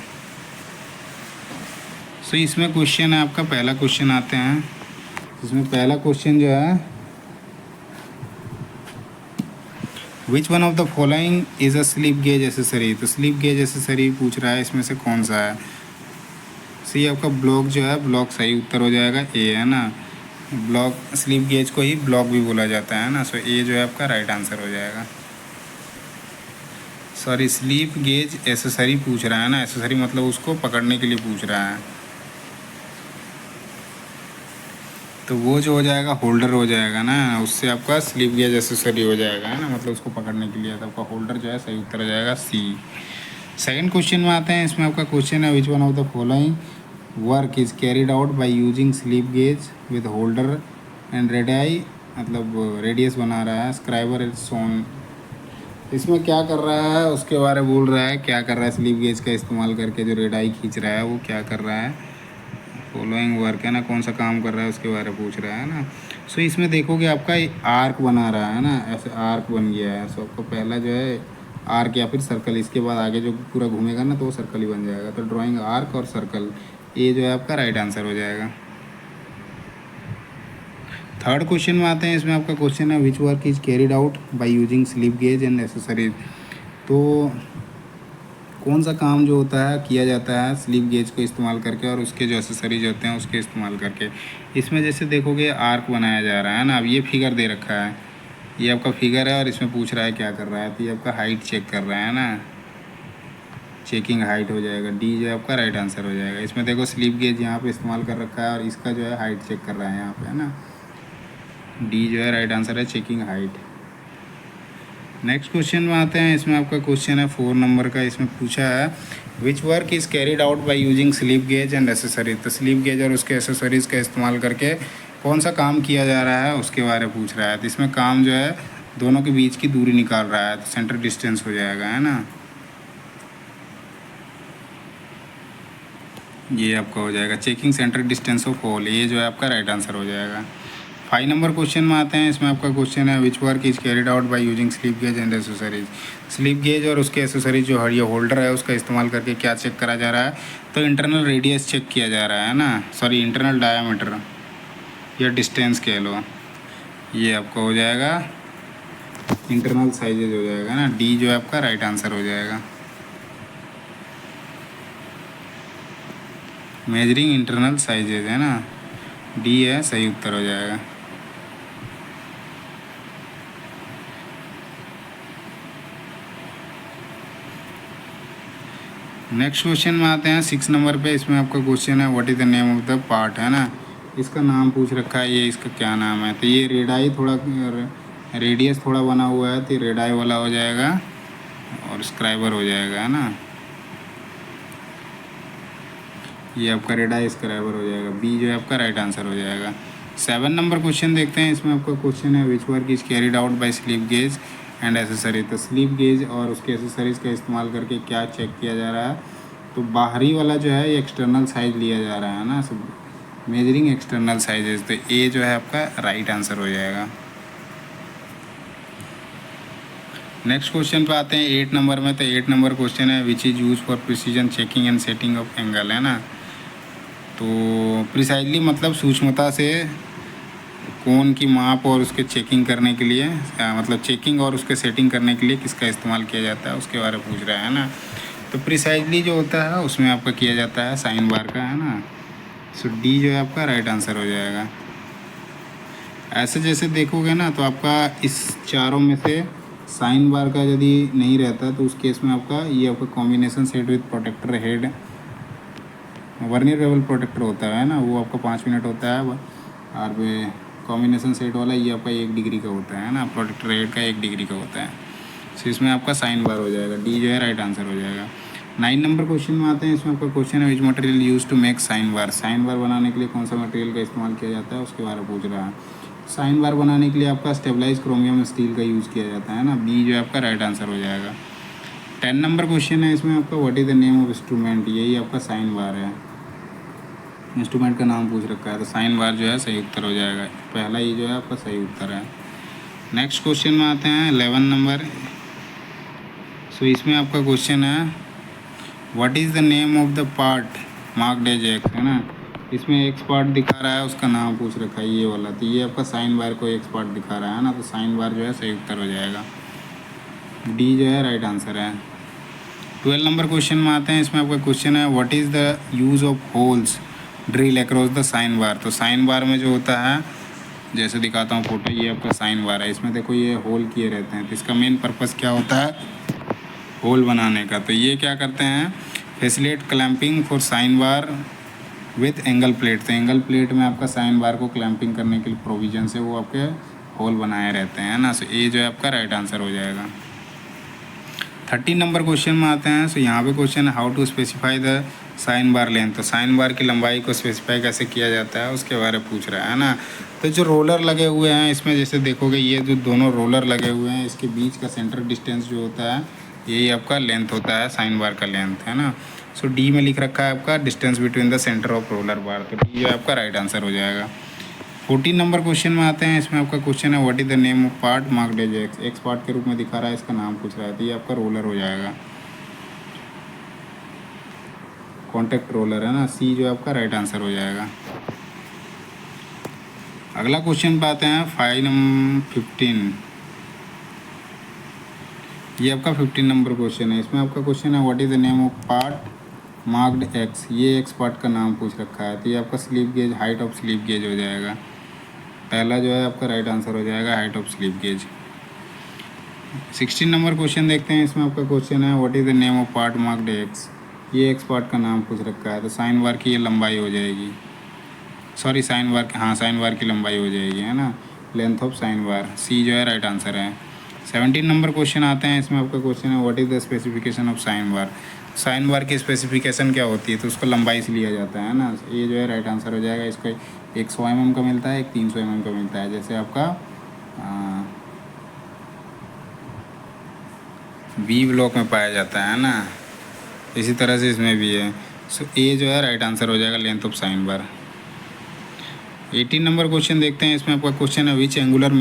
इसमें क्वेश्चन है आपका, पहला क्वेश्चन आते हैं, इसमें पहला क्वेश्चन जो है which one of the following is a slip gauge accessory. तो स्लिप गेज एसेसरी पूछ रहा है, इसमें से कौन सा है। सी आपका ब्लॉक जो है, ब्लॉक सही उत्तर हो जाएगा, ए, है ना। ब्लॉक, स्लिप गेज को ही ब्लॉक भी बोला जाता है ना। ए जो है आपका राइट आंसर हो जाएगा। स्लिप गेज एसेसरी पूछ रहा है ना, एसेसरी मतलब उसको पकड़ने के लिए पूछ रहा है। तो वो जो हो जाएगा होल्डर हो जाएगा ना, उससे आपका स्लिप गेज एसेसरी हो जाएगा, है ना, मतलब उसको पकड़ने के लिए। तो आपका होल्डर जो है सही उत्तर हो जाएगा, सी। सेकंड क्वेश्चन में आते हैं, इसमें आपका क्वेश्चन है which one of the following work is carried out by using slip gauge with holder and radii, मतलब रेडियस बना रहा है, स्क्राइबर इज सोन। इसमें क्या कर रहा है उसके बारे में बोल रहा है, क्या कर रहा है स्लिप गेज का इस्तेमाल करके जो रेडाई खींच रहा है वो क्या कर रहा है। फॉलोइंग वर्क है ना, कौन सा काम कर रहा है उसके बारे में पूछ रहा है ना। इसमें देखोगे आपका आर्क बना रहा है ना, ऐसे आर्क बन गया है। आपको पहला जो है आर्क या फिर सर्कल, इसके बाद आगे जो पूरा घूमेगा ना तो वो सर्कल ही बन जाएगा। तो ड्राइंग आर्क और सर्कल, ये जो है आपका राइट आंसर हो जाएगा। थर्ड क्वेश्चन में आते हैं, इसमें आपका क्वेश्चन है which work is carried out by using slip gauge and accessories. तो कौन सा काम जो होता है किया जाता है स्लिप गेज को इस्तेमाल करके और उसके जो एसेसरीज होते हैं उसके इस्तेमाल करके। इसमें जैसे देखोगे आर्क बनाया जा रहा है ना। अब ये फिगर दे रखा है, ये आपका फिगर है और इसमें पूछ रहा है क्या कर रहा है। तो ये आपका हाइट चेक कर रहा है ना, चेकिंग हाइट हो जाएगा। डी जो है आपका राइट आंसर हो जाएगा। इसमें देखो स्लिप गेज यहाँ पे इस्तेमाल कर रखा है और इसका जो है हाइट चेक कर रहा है यहाँ पे, है ना। डी जो है राइट आंसर है, चेकिंग हाइट। नेक्स्ट क्वेश्चन में आते हैं, इसमें आपका क्वेश्चन है 4 नंबर का। इसमें पूछा है which work is carried out by using slip gauge and accessories. तो स्लिप गेज और उसके एसेसरीज़ का इस्तेमाल करके कौन सा काम किया जा रहा है उसके बारे में पूछ रहा है। तो इसमें काम जो है दोनों के बीच की दूरी निकाल रहा है, तो सेंटर डिस्टेंस हो जाएगा, है ना। ये आपका हो जाएगा checking centre distance of hole, ये जो है आपका राइट आंसर हो जाएगा। 5 नंबर क्वेश्चन में आते हैं। इसमें आपका क्वेश्चन है which work is carried out by using slip gauge and accessories. Slip gauge और उसके एसेसरीज जो ये होल्डर है उसका इस्तेमाल करके क्या चेक करा जा रहा है, तो इंटरनल रेडियस चेक किया जा रहा है ना, सॉरी इंटरनल डायामीटर या डिस्टेंस कह लो, ये आपका हो जाएगा इंटरनल साइजेज हो जाएगा ना, डी जो है आपका राइट आंसर हो जाएगा। मेजरिंग इंटरनल साइजेज है ना, डी है सही उत्तर हो जाएगा। नेक्स्ट क्वेश्चन में आते हैं 6 नंबर पे। इसमें आपका क्वेश्चन है what is the name of the part, है ना, इसका नाम पूछ रखा है, ये इसका क्या नाम है, तो ये रेडाई थोड़ा रेडियस थोड़ा बना हुआ है तो रेडाई वाला हो जाएगा और स्क्राइबर हो जाएगा, है ना, ये आपका रेडाई स्क्राइबर हो जाएगा, बी जो है आपका राइट आंसर हो जाएगा। 7 नंबर क्वेश्चन देखते हैं। इसमें आपका क्वेश्चन है which work is carried out by slip gauge and accessories. तो स्लिप गेज और उसके एसेसरीज़ का इस्तेमाल करके क्या चेक किया जा रहा है, तो बाहरी वाला जो है ये एक्सटर्नल साइज लिया जा रहा है ना, सब मेजरिंग एक्सटर्नल साइजेज, तो ए जो है आपका राइट आंसर हो जाएगा। नेक्स्ट क्वेश्चन पे आते हैं 8 नंबर में। तो 8 नंबर क्वेश्चन है विच is use for precision checking and setting of angle, है ना, तो प्रिसाइजली मतलब सूक्ष्मता से कोण की माप और उसके चेकिंग करने के लिए मतलब चेकिंग और उसके सेटिंग करने के लिए किसका इस्तेमाल किया जाता है उसके बारे में पूछ रहा है ना। तो प्रिसाइजली जो होता है उसमें आपका किया जाता है साइन बार का, है ना, सो डी जो है आपका राइट आंसर हो जाएगा। ऐसे जैसे देखोगे ना तो आपका इस चारों में से साइन बार का यदि नहीं रहता तो उस केस में आपका ये आपका combination set with protractor head vernier level protractor होता है ना, वो आपका 5 मिनट होता है, और कॉम्बिनेशन सेट वाला ये आपका 1 डिग्री का होता है ना, प्रोटेक्टर हेड का 1 डिग्री का होता है। सो इसमें आपका साइन बार हो जाएगा, डी जो है राइट आंसर हो जाएगा। 9 नंबर क्वेश्चन में आते हैं। इसमें आपका क्वेश्चन है which material use to make sine bar. Sine bar बनाने के लिए कौन सा मटेरियल का इस्तेमाल किया जाता है उसके बारे में पूछ रहा है। साइन बार बनाने के लिए आपका स्टेबलाइज क्रोमियम स्टील का यूज़ किया जाता है ना, बी जो है आपका राइट आंसर हो जाएगा। 10 नंबर क्वेश्चन है। इसमें आपका what is the name of instrument, यही आपका साइन बार है, इंस्ट्रूमेंट का नाम पूछ रखा है, तो साइन बार जो है सही उत्तर हो जाएगा, पहला ये जो है आपका सही उत्तर है। नेक्स्ट क्वेश्चन में आते हैं 11 नंबर। सो इसमें आपका क्वेश्चन है what is the name of the part marked as X, है ना, इसमें एक्स पार्ट दिखा रहा है उसका नाम पूछ रखा है ये वाला, तो ये आपका साइन बार को एक्स पार्ट दिखा रहा है ना, तो साइन बार जो है सही उत्तर हो जाएगा, डी जो है राइट आंसर है। 12 नंबर क्वेश्चन में आते हैं। इसमें आपका क्वेश्चन है what is the use of holes drill across the sine bar. तो साइन बार में जो होता है, जैसे दिखाता हूँ फोटो, ये आपका साइन बार है, इसमें देखो ये होल किए रहते हैं, तो इसका मेन पर्पस क्या होता है, होल बनाने का। तो ये क्या करते हैं, facilitate clamping for sine bar with angle plate. तो एंगल प्लेट में आपका साइन बार को क्लैंपिंग करने के लिए प्रोविजन से वो आपके होल बनाए रहते हैं ना, सो ए जो है आपका राइट आंसर हो जाएगा। 13 नंबर क्वेश्चन में आते हैं। सो यहाँ पे क्वेश्चन है how to specify the sine bar length. तो साइन बार की लंबाई को स्पेसिफाई कैसे किया जाता है उसके बारे में पूछ रहा है ना। तो जो रोलर लगे हुए हैं इसमें जैसे देखोगे ये जो दोनों रोलर लगे हुए हैं इसके बीच का सेंटर डिस्टेंस जो होता है यही आपका लेंथ होता है, साइन बार का लेंथ, है ना। सो डी में लिख रखा है आपका distance between the centre of roller bar, तो डी जो आपका राइट आंसर हो जाएगा। 14 नंबर क्वेश्चन में आते हैं। इसमें आपका क्वेश्चन है what is the name of part marked as X. X part के रूप में दिखा रहा है, इसका नाम पूछ रहा है, तो ये आपका रोलर हो जाएगा, कॉन्टैक्ट रोलर, है ना, सी जो आपका राइट आंसर हो जाएगा। अगला क्वेश्चन पे आते हैं 5 नंबर 15। ये आपका 15 नंबर क्वेश्चन है। इसमें आपका क्वेश्चन है what is the name of part marked x. ये एक्स पार्ट का नाम पूछ रखा है, तो ये आपका slip gauge, height of slip gauge हो जाएगा, पहला जो है आपका राइट आंसर हो जाएगा, height of slip gauge. 16 number question देखते हैं। इसमें आपका क्वेश्चन है what is the name of part marked x. ये एक्स पार्ट का नाम पूछ रखा है, तो साइन बार की ये लंबाई हो जाएगी, सॉरी साइन बार, हाँ साइन बार की लंबाई हो जाएगी, है ना, लेंथ ऑफ साइन बार, सी जो है राइट आंसर है। 17 नंबर क्वेश्चन आते हैं। इसमें आपका क्वेश्चन है what is the specification of sine bar. Sine bar की स्पेसिफिकेशन क्या होती है, तो उसको लंबाई से लिया जाता है ना, ये जो है राइट आंसर हो जाएगा। इसको एक 100 mm का मिलता है, एक 300 mm का मिलता है, जैसे आपका बी ब्लॉक में पाया जाता है ना, इसी तरह से इसमें भी है। सो ए जो है राइट आंसर हो जाएगा, length of sine bar. 18 number question देखते हैं। इसमें आपका क्वेश्चन है which angular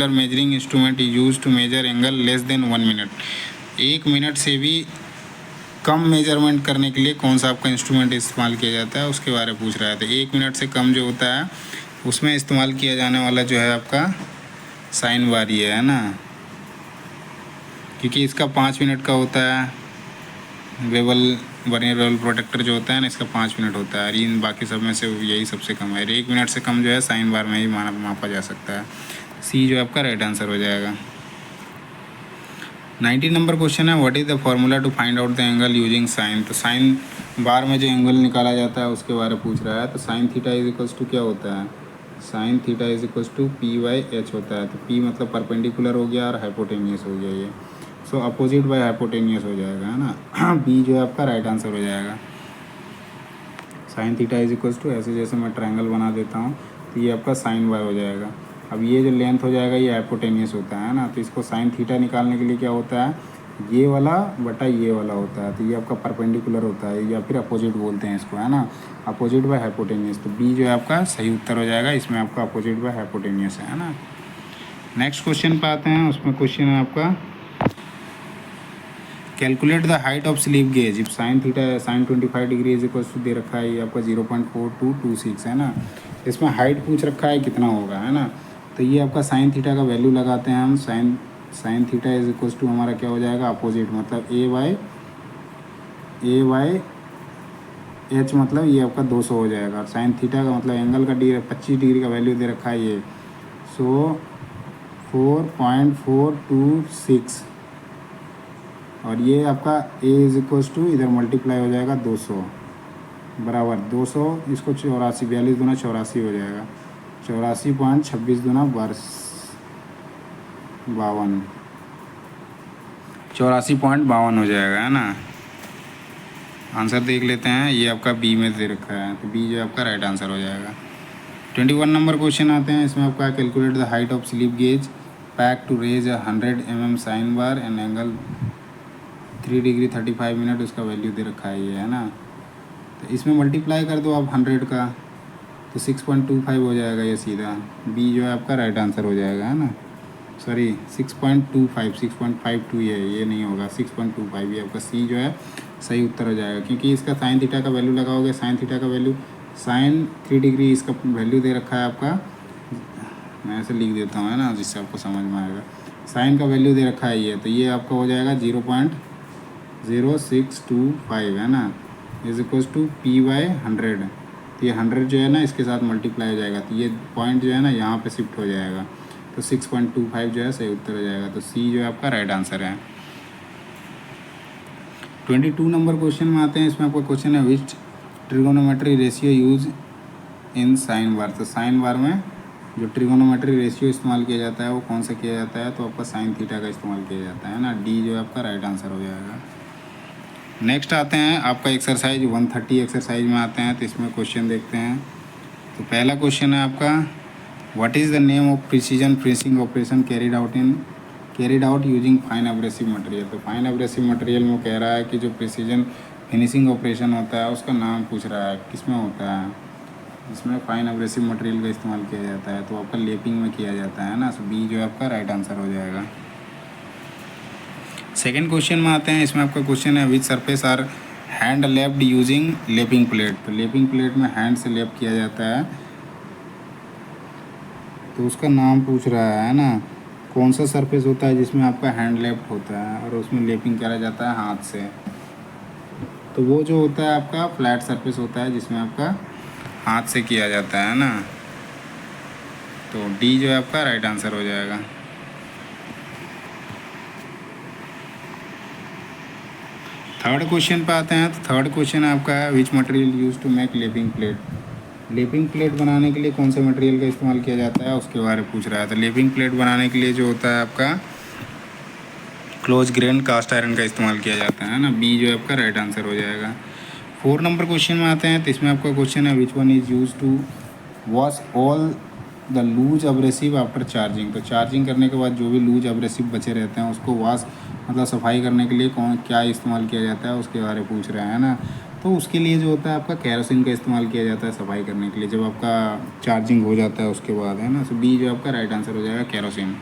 measuring instrument is use to measure angle less than 1 minute. 1 minute से भी कम मेजरमेंट करने के लिए कौन सा आपका इंस्ट्रूमेंट इस्तेमाल किया जाता है उसके बारे में पूछ रहा है। तो 1 मिनट से कम जो होता है उसमें इस्तेमाल किया जाने वाला जो है आपका साइन बार ही है ना, क्योंकि इसका 5 मिनट का होता है। वेबल वर्नियर वेबल प्रोटेक्टर जो होता है ना, इसका 5 मिनट होता है। इन बाकी सब में से यही सबसे कम है। 1 मिनट से कम जो है साइन बार में ही मापा जा सकता है। सी जो आपका राइट आंसर हो जाएगा। 19 नंबर क्वेश्चन है what is the formula to find out the angle using sine. तो साइन बार में जो एंगल निकाला जाता है उसके बारे में पूछ रहा है। तो sine theta is equals to क्या होता है, sine theta is equals to P/H होता है। तो P मतलब परपेंडिकुलर हो गया और हाइपोटेनियस हो गया ये, सो अपोजिट बाय हाइपोटेनियस हो जाएगा, है ना। बी जो है आपका राइट आंसर हो जाएगा। Sine theta is equals to, ऐसे जैसे मैं ट्रायंगल बना देता हूँ तो ये आपका साइन बार हो जाएगा। अब ये जो लेंथ हो जाएगा ये हाइपोटेनियस होता है ना, तो इसको साइन थीटा निकालने के लिए क्या होता है, ये वाला बटा ये वाला होता है। तो ये आपका परपेंडिकुलर होता है या फिर अपोजिट बोलते हैं इसको, है ना, अपोजिट बाय हाइपोटेनियस। तो बी जो है आपका सही उत्तर हो जाएगा। इसमें आपका अपोजिट बाय हाइपोटेनियस है ना। नेक्स्ट क्वेश्चन पे आते हैं। उसमें क्वेश्चन है आपका calculate the height of slip gauge if sine 25 degree is equal to दे रखा है ये आपका 0.4226 है ना। इसमें हाइट पूछ रखा है कितना होगा, है ना। तो ये आपका साइन थीटा का वैल्यू लगाते हैं हम। Sine theta is equal to हमारा क्या हो जाएगा, अपोजिट मतलब A/H मतलब ये आपका 200 हो जाएगा। साइन थीटा का मतलब एंगल का 25 डिग्री का वैल्यू दे रखा है ये, सो 4.426 और ये आपका A इज इक्वल्स टू इधर मल्टीप्लाई हो जाएगा 200 बराबर 200, इसको 84 42 दूना 84 हो जाएगा। 84.26 दूना 52 84.52 हो जाएगा, है ना। आंसर देख लेते हैं। ये आपका बी में दे रखा है, तो बी जो आपका राइट आंसर हो जाएगा। 21 नंबर क्वेश्चन आते हैं। इसमें आपका calculate the height of slip gauge pack to raise 100 mm sine bar and angle 3 degree 35 minute, उसका वैल्यू दे रखा है ये, है ना। तो इसमें मल्टीप्लाई कर दो आप 100 का तो 6.25 हो जाएगा ये सीधा। बी जो है आपका राइट आंसर हो जाएगा, है ना। सॉरी 6.25 6.52 ये नहीं होगा, 6.25 ये आपका सी जो है सही उत्तर हो जाएगा। क्योंकि इसका साइन थीटा का वैल्यू लगाओगे, साइन थीटा का वैल्यू साइन 3 डिग्री इसका वैल्यू दे रखा है आपका, मैं ऐसे लिख देता हूँ, है ना, जिससे आपको समझ में आएगा। साइन का वैल्यू दे रखा है ये, तो ये आपका हो जाएगा 0.0625, है ना, इज इक्वल टू P/100। तो ये 100 जो है ना इसके साथ मल्टीप्लाई हो जाएगा, तो ये पॉइंट जो है ना यहाँ पे शिफ्ट हो जाएगा, तो 6.25 जो है सही उत्तर हो जाएगा। तो सी जो है आपका राइट आंसर है। 22 नंबर क्वेश्चन में आते हैं। इसमें आपका क्वेश्चन है which trigonometry ratio use in sine bar. तो साइन बार में जो ट्रिगोनोमेट्री रेशियो इस्तेमाल किया जाता है वो कौन सा किया जाता है, तो आपका साइन थीटा का इस्तेमाल किया जाता है ना। डी जो है आपका राइट आंसर हो जाएगा। नेक्स्ट आते हैं आपका एक्सरसाइज 130 एक्सरसाइज में आते हैं। तो इसमें क्वेश्चन देखते हैं। तो पहला क्वेश्चन है आपका what is the name of precision finishing operation carried out using fine abrasive material. तो फाइन एब्रेसिव मटेरियल में कह रहा है कि जो प्रिसीजन फिनिशिंग ऑपरेशन होता है उसका नाम पूछ रहा है किस में होता है। इसमें फाइन एब्रेसिव मटेरियल का इस्तेमाल किया जाता है, तो आपका लेपिंग में किया जाता है ना। सो बी जो है आपका राइट आंसर हो जाएगा। सेकेंड क्वेश्चन में आते हैं। इसमें आपका क्वेश्चन है which surface are hand lapped using lapping plate. तो लेपिंग प्लेट में हैंड से लेप किया जाता है, तो उसका नाम पूछ रहा है ना। कौन सा सरफेस होता है जिसमें आपका हैंड लेप्ड होता है और उसमें लेपिंग करा जाता है हाथ से। तो वो जो होता है आपका फ्लैट सरफेस होता है जिसमें आपका हाथ से किया जाता है ना। तो डी जो है आपका राइट आंसर हो जाएगा। थर्ड क्वेश्चन पे आते हैं। तो थर्ड क्वेश्चन है आपका which material use to make lapping plate. Lapping plate बनाने के लिए कौन से मटेरियल का इस्तेमाल किया जाता है उसके बारे में पूछ रहा है। तो लेपिंग प्लेट बनाने के लिए जो होता है आपका क्लोज ग्रेन कास्ट आयरन का इस्तेमाल किया जाता है ना। बी जो है आपका राइट आंसर हो जाएगा। 4 नंबर क्वेश्चन में आते हैं। तो इसमें आपका क्वेश्चन है which one is use to wash all the loose abrasive after charging. तो चार्जिंग करने के बाद जो भी लूज अब्रेसिव बचे रहते हैं उसको वॉश मतलब सफाई करने के लिए क्या इस्तेमाल किया जाता है उसके बारे में पूछ रहा है ना। तो उसके लिए जो होता है आपका केरोसिन का इस्तेमाल किया जाता है सफाई करने के लिए, जब आपका चार्जिंग हो जाता है उसके बाद, है ना। तो बी जो आपका राइट आंसर हो जाएगा केरोसिन।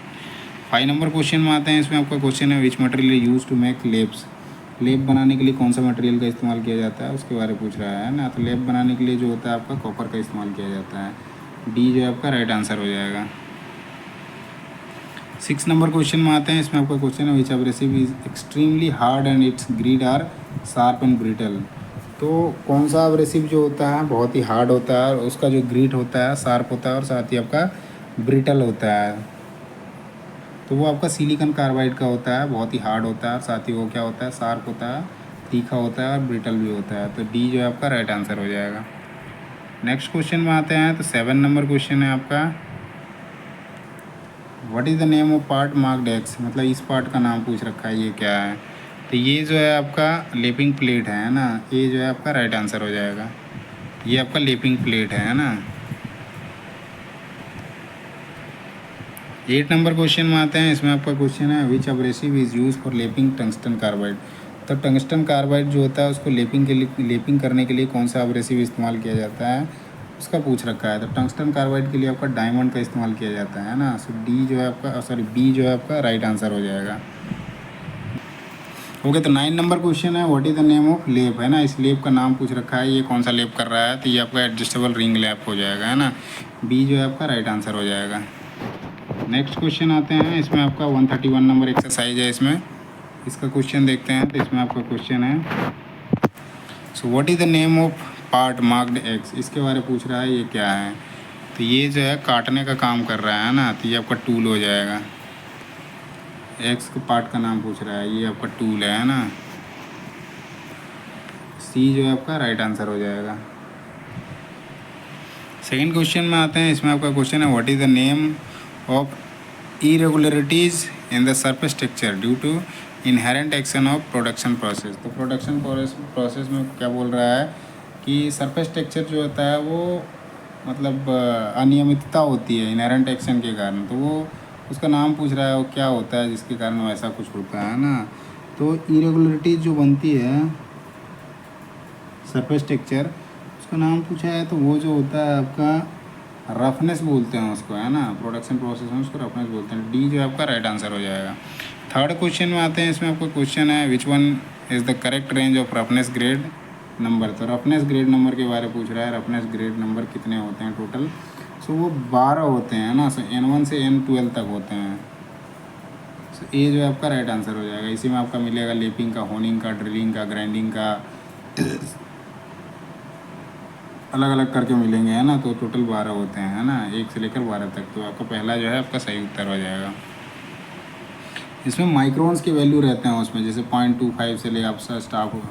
5 नंबर क्वेश्चन में आते हैं। इसमें आपका क्वेश्चन है which material use to make laps. Lap बनाने के लिए कौन सा मटेरियल का इस्तेमाल किया जाता है उसके बारे में पूछ रहा है ना। तो लेप बनाने के लिए जो होता है आपका कॉपर का इस्तेमाल किया जाता है। डी जो है आपका राइट आंसर हो जाएगा। 6 नंबर क्वेश्चन में आते हैं। इसमें आपका क्वेश्चन है which abrasive is extremely hard and its grit are sharp and brittle. तो कौन सा एब्रेसिव जो होता है बहुत ही हार्ड होता है और उसका जो ग्रिड होता है शार्प होता है और साथ ही आपका ब्रिटल होता है। तो वो आपका सिलिकॉन कार्बाइड का होता है, बहुत ही हार्ड होता है और साथ ही वो क्या होता है शार्प होता है, तीखा होता है और ब्रिटल भी होता है। तो डी जो है आपका राइट आंसर हो जाएगा। नेक्स्ट क्वेश्चन में आते हैं। तो 7 नंबर क्वेश्चन है आपका what is the name of part marked x. मतलब इस पार्ट का नाम पूछ रखा है, ये क्या है। तो ये जो है आपका लेपिंग प्लेट है ना। ये जो है आपका राइट आंसर हो जाएगा। ये आपका लेपिंग प्लेट है ना। 8 नंबर क्वेश्चन में आते हैं। इसमें आपका क्वेश्चन है which abrasive is use for lapping tungsten carbide. तो टंगस्टन कार्बाइड जो होता है उसको लेपिंग करने के लिए कौन सा एब्रेसिव इस्तेमाल किया जाता है उसका पूछ रखा है। तो टंगस्टन कार्बाइड के लिए आपका डायमंड का इस्तेमाल किया जाता है ना। सो डी जो है आपका बी जो है आपका राइट आंसर हो जाएगा। ओके, तो 9 नंबर क्वेश्चन है what is the name of लेप, है ना। इस लेप का नाम पूछ रखा है, ये कौन सा लेप कर रहा है। तो ये आपका एडजस्टेबल रिंग लैप हो जाएगा, है ना। बी जो है आपका राइट आंसर हो जाएगा। नेक्स्ट क्वेश्चन आते हैं। इसमें आपका 131 नंबर एक्सरसाइज है। इसमें इसका क्वेश्चन देखते हैं। तो इसमें आपका क्वेश्चन है so what is the name of part marked x. इसके बारे में पूछ रहा है, ये क्या है। तो ये जो है काटने का काम कर रहा है ना। तो ये आपका टूल हो जाएगा। एक्स के पार्ट का नाम पूछ रहा है, ये आपका टूल है ना। सी जो है आपका राइट आंसर हो जाएगा। सेकंड क्वेश्चन में आते हैं। इसमें आपका क्वेश्चन है what is the name of irregularities in the surface texture due to inherent action of production process। तो प्रोडक्शन प्रोसेस में क्या बोल रहा है कि सरफेस टेक्सचर जो होता है वो मतलब अनियमितता होती है इनहेरेंट एक्शन के कारण। तो वो उसका नाम पूछ रहा है, वो क्या होता है जिसके कारण वैसा कुछ होता है ना। तो इरेगुलरिटीज जो बनती है सरफेस टेक्सचर, उसका नाम पूछा है। तो वो जो होता है आपका रफनेस बोलते हैं उसको, है ना। प्रोडक्शन प्रोसेस में उसको रफनेस बोलते हैं। डी जो है आपका राइट आंसर हो जाएगा। थर्ड क्वेश्चन में आते हैं। इसमें आपका क्वेश्चन है which one is the correct range of roughness grade number. तो रफनेस ग्रेड नंबर के बारे में पूछ रहा है। रफनेस ग्रेड नंबर कितने होते हैं टोटल। सो वो 12 होते हैं ना। सो N1 से N12 तक होते हैं। सो ए जो है आपका राइट आंसर हो जाएगा। इसी में आपका मिलेगा लेपिंग का, होनिंग का, ड्रिलिंग का, ग्राइंडिंग का, अलग अलग करके मिलेंगे, है ना। तो टोटल 12 होते हैं, है ना, 1 से लेकर 12 तक। तो आपका पहला जो है आपका सही उत्तर हो जाएगा। इसमें माइक्रोन्स के वैल्यू रहते हैं उसमें, जैसे 0.25 से ले आपका स्टार्ट होगा,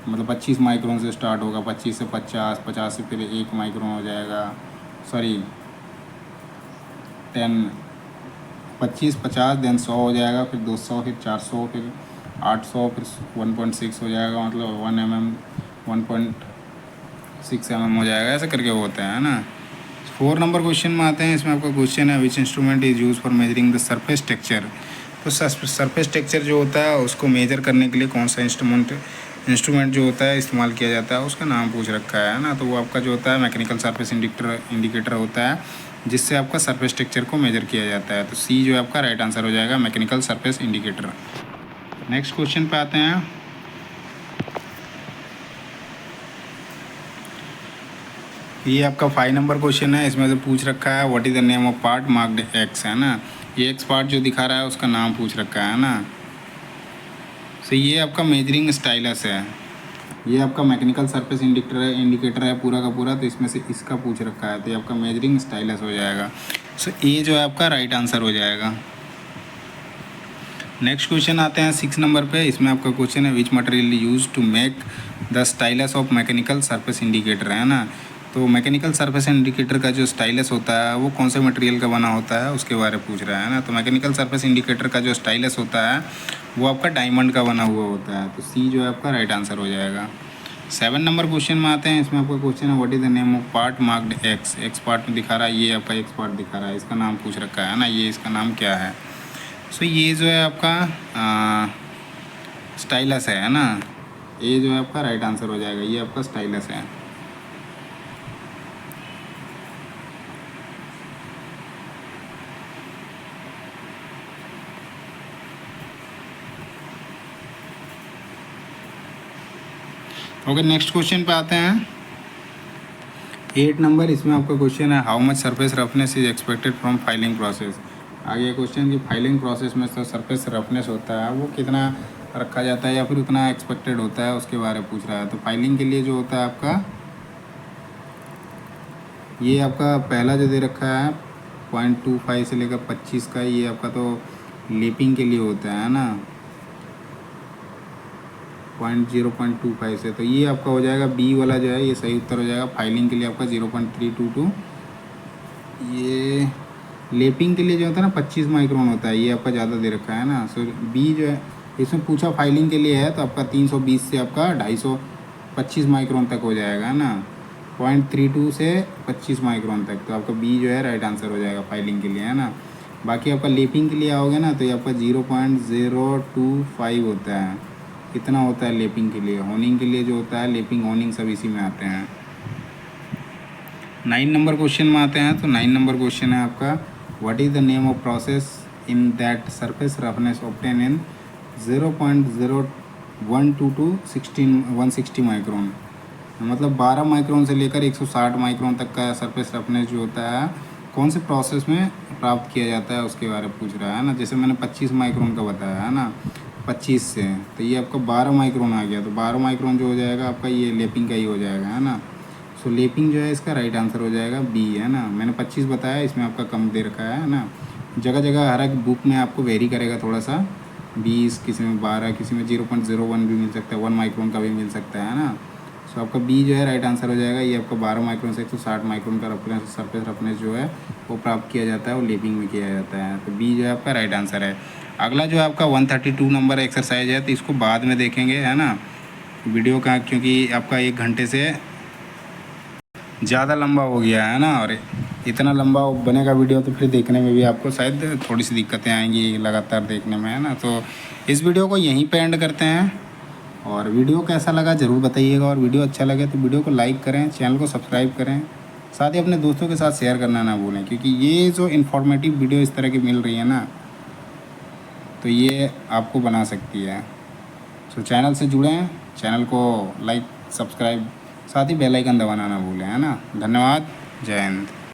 मतलब 25 माइक्रोन से स्टार्ट होगा, 25 से 50, 50 से फिर 1 माइक्रोन हो जाएगा, सॉरी 10, 25, 50 देन 100 हो जाएगा, फिर 200, फिर 400, फिर 800, फिर 1.6 हो जाएगा, मतलब 1 mm, 1.6 mm हो जाएगा। ऐसे करके वो होता है ना। 4 नंबर क्वेश्चन में आते हैं। इसमें आपका क्वेश्चन है which instrument is use for measuring the surface texture. तो सरफेस टेक्सचर जो होता है उसको मेजर करने के लिए कौन सा इंस्ट्रूमेंट जो होता है इस्तेमाल किया जाता है, उसका नाम पूछ रखा है ना। तो वो आपका जो होता है मैकेनिकल सरफेस इंडिकेटर होता है, जिससे आपका सरफेस टेक्सचर को मेजर किया जाता है। तो सी जो है आपका राइट आंसर हो जाएगा, mechanical surface indicator. Next question पे आते हैं। ये आपका 5 नंबर क्वेश्चन है। इसमें से पूछ रखा है what is the name of part marked x, है ना। ये एक्स पार्ट जो दिखा रहा है उसका नाम पूछ रखा है ना। तो ये आपका मेजरिंग स्टाइलस है, ये आपका मैकेनिकल सरफेस इंडिकेटर है पूरा का पूरा। तो इसमें से इसका पूछ रखा है, तो ये आपका मेजरिंग स्टाइलस हो जाएगा। सो ये जो है आपका राइट आंसर हो जाएगा। नेक्स्ट क्वेश्चन आते हैं 6 नंबर पे। इसमें आपका क्वेश्चन है which material use to make the stylus of mechanical surface indicator, है ना। तो मैकेनिकल सरफेस इंडिकेटर का जो स्टाइलस होता है वो कौन से मटेरियल का बना होता है उसके बारे में पूछ रहा है ना। तो मैकेनिकल सरफेस इंडिकेटर का जो स्टाइलस होता है वो आपका डायमंड का बना हुआ होता है। तो सी जो है आपका राइट आंसर हो जाएगा। 7 नंबर क्वेश्चन में आते हैं। इसमें आपका क्वेश्चन है what is the name of part marked x. X part दिखा रहा है, ये आपका एक्स पार्ट दिखा रहा है, इसका नाम पूछ रखा है ना। ये इसका नाम क्या है। सो ये जो है आपका स्टाइलस है ना। ए जो है आपका राइट आंसर हो जाएगा। ये आपका स्टाइलस है। ओके, नेक्स्ट क्वेश्चन पे आते हैं। 8 नंबर, इसमें आपका क्वेश्चन है how much surface roughness is expected from filing process. आगे क्वेश्चन की फाइलिंग प्रोसेस में जो सरफेस रफनेस होता है वो कितना रखा जाता है या फिर उतना एक्सपेक्टेड होता है, उसके बारे में पूछ रहा है। तो फाइलिंग के लिए जो होता है आपका, ये आपका पहला जो दे रखा है 0.25 से लेकर 25 का, ये आपका तो लेपिंग के लिए होता है ना, 0.25 से। तो ये आपका हो जाएगा बी वाला जो है, ये सही उत्तर हो जाएगा। फाइलिंग के लिए आपका 0.322। ये लेपिंग के लिए जो होता है ना 25 माइक्रोन होता है, ये आपका ज़्यादा दे रखा है ना। सो बी जो है, इसमें पूछा फाइलिंग के लिए है तो आपका 320 से आपका 250 माइक्रोन तक हो जाएगा ना, 0.32 से 25 माइक्रोन तक। तो आपका बी जो है राइट आंसर हो जाएगा फाइलिंग के लिए, है ना। बाकी आपका लेपिंग के लिए आओगे ना तो ये आपका 0.025 होता है, इतना होता है लेपिंग के लिए। होनिंग के लिए जो होता है, लेपिंग होनिंग सब इसी में आते हैं। 9 नंबर क्वेश्चन में आते हैं। तो 9 नंबर क्वेश्चन है आपका, what is the name of process in that surface roughness obtain in 0.0122 to 160 micron. मतलब 12 माइक्रोन से लेकर 160 माइक्रोन तक का सरफेस रफनेस जो होता है कौन से प्रोसेस में प्राप्त किया जाता है, उसके बारे में पूछ रहा है ना। जैसे मैंने 25 माइक्रोन का बताया है ना, 25 से, तो ये आपका 12 माइक्रोन आ गया। तो 12 माइक्रोन जो हो जाएगा आपका, ये लेपिंग का ही हो जाएगा, है ना। सो लेपिंग जो है इसका राइट आंसर हो जाएगा बी, है ना। मैंने 25 बताया, इसमें आपका कम दे रखा है ना। जगह जगह हर एक बुक में आपको वेरी करेगा थोड़ा सा, 20, किसी में 12, किसी में 0.01 भी मिल सकता है, 1 माइक्रोन का भी मिल सकता है ना। सो आपका बी जो है राइट आंसर हो जाएगा। ये आपका 12 माइक्रोन से 160 माइक्रोन का रफनेस, सरफेस रफनेस जो है वो प्राप्त किया जाता है और लेपिंग में किया जाता है। तो बी जो है आपका राइट आंसर है। अगला जो है आपका 132 नंबर एक्सरसाइज है, तो इसको बाद में देखेंगे, है ना, वीडियो का, क्योंकि आपका 1 घंटे से ज़्यादा लंबा हो गया है ना। और इतना लंबा बनेगा वीडियो तो फिर देखने में भी आपको शायद थोड़ी सी दिक्कतें आएंगी लगातार देखने में, है ना। तो इस वीडियो को यहीं पे एंड करते हैं। और वीडियो कैसा लगा ज़रूर बताइएगा, और वीडियो अच्छा लगे तो वीडियो को लाइक करें, चैनल को सब्सक्राइब करें, साथ ही अपने दोस्तों के साथ शेयर करना ना भूलें, क्योंकि ये जो इन्फॉर्मेटिव वीडियो इस तरह की मिल रही है ना, तो ये आपको बना सकती है। सो चैनल से जुड़ें, चैनल को लाइक सब्सक्राइब, साथ ही बेल आइकन दबाना ना भूलें, है ना। धन्यवाद, जय हिंद।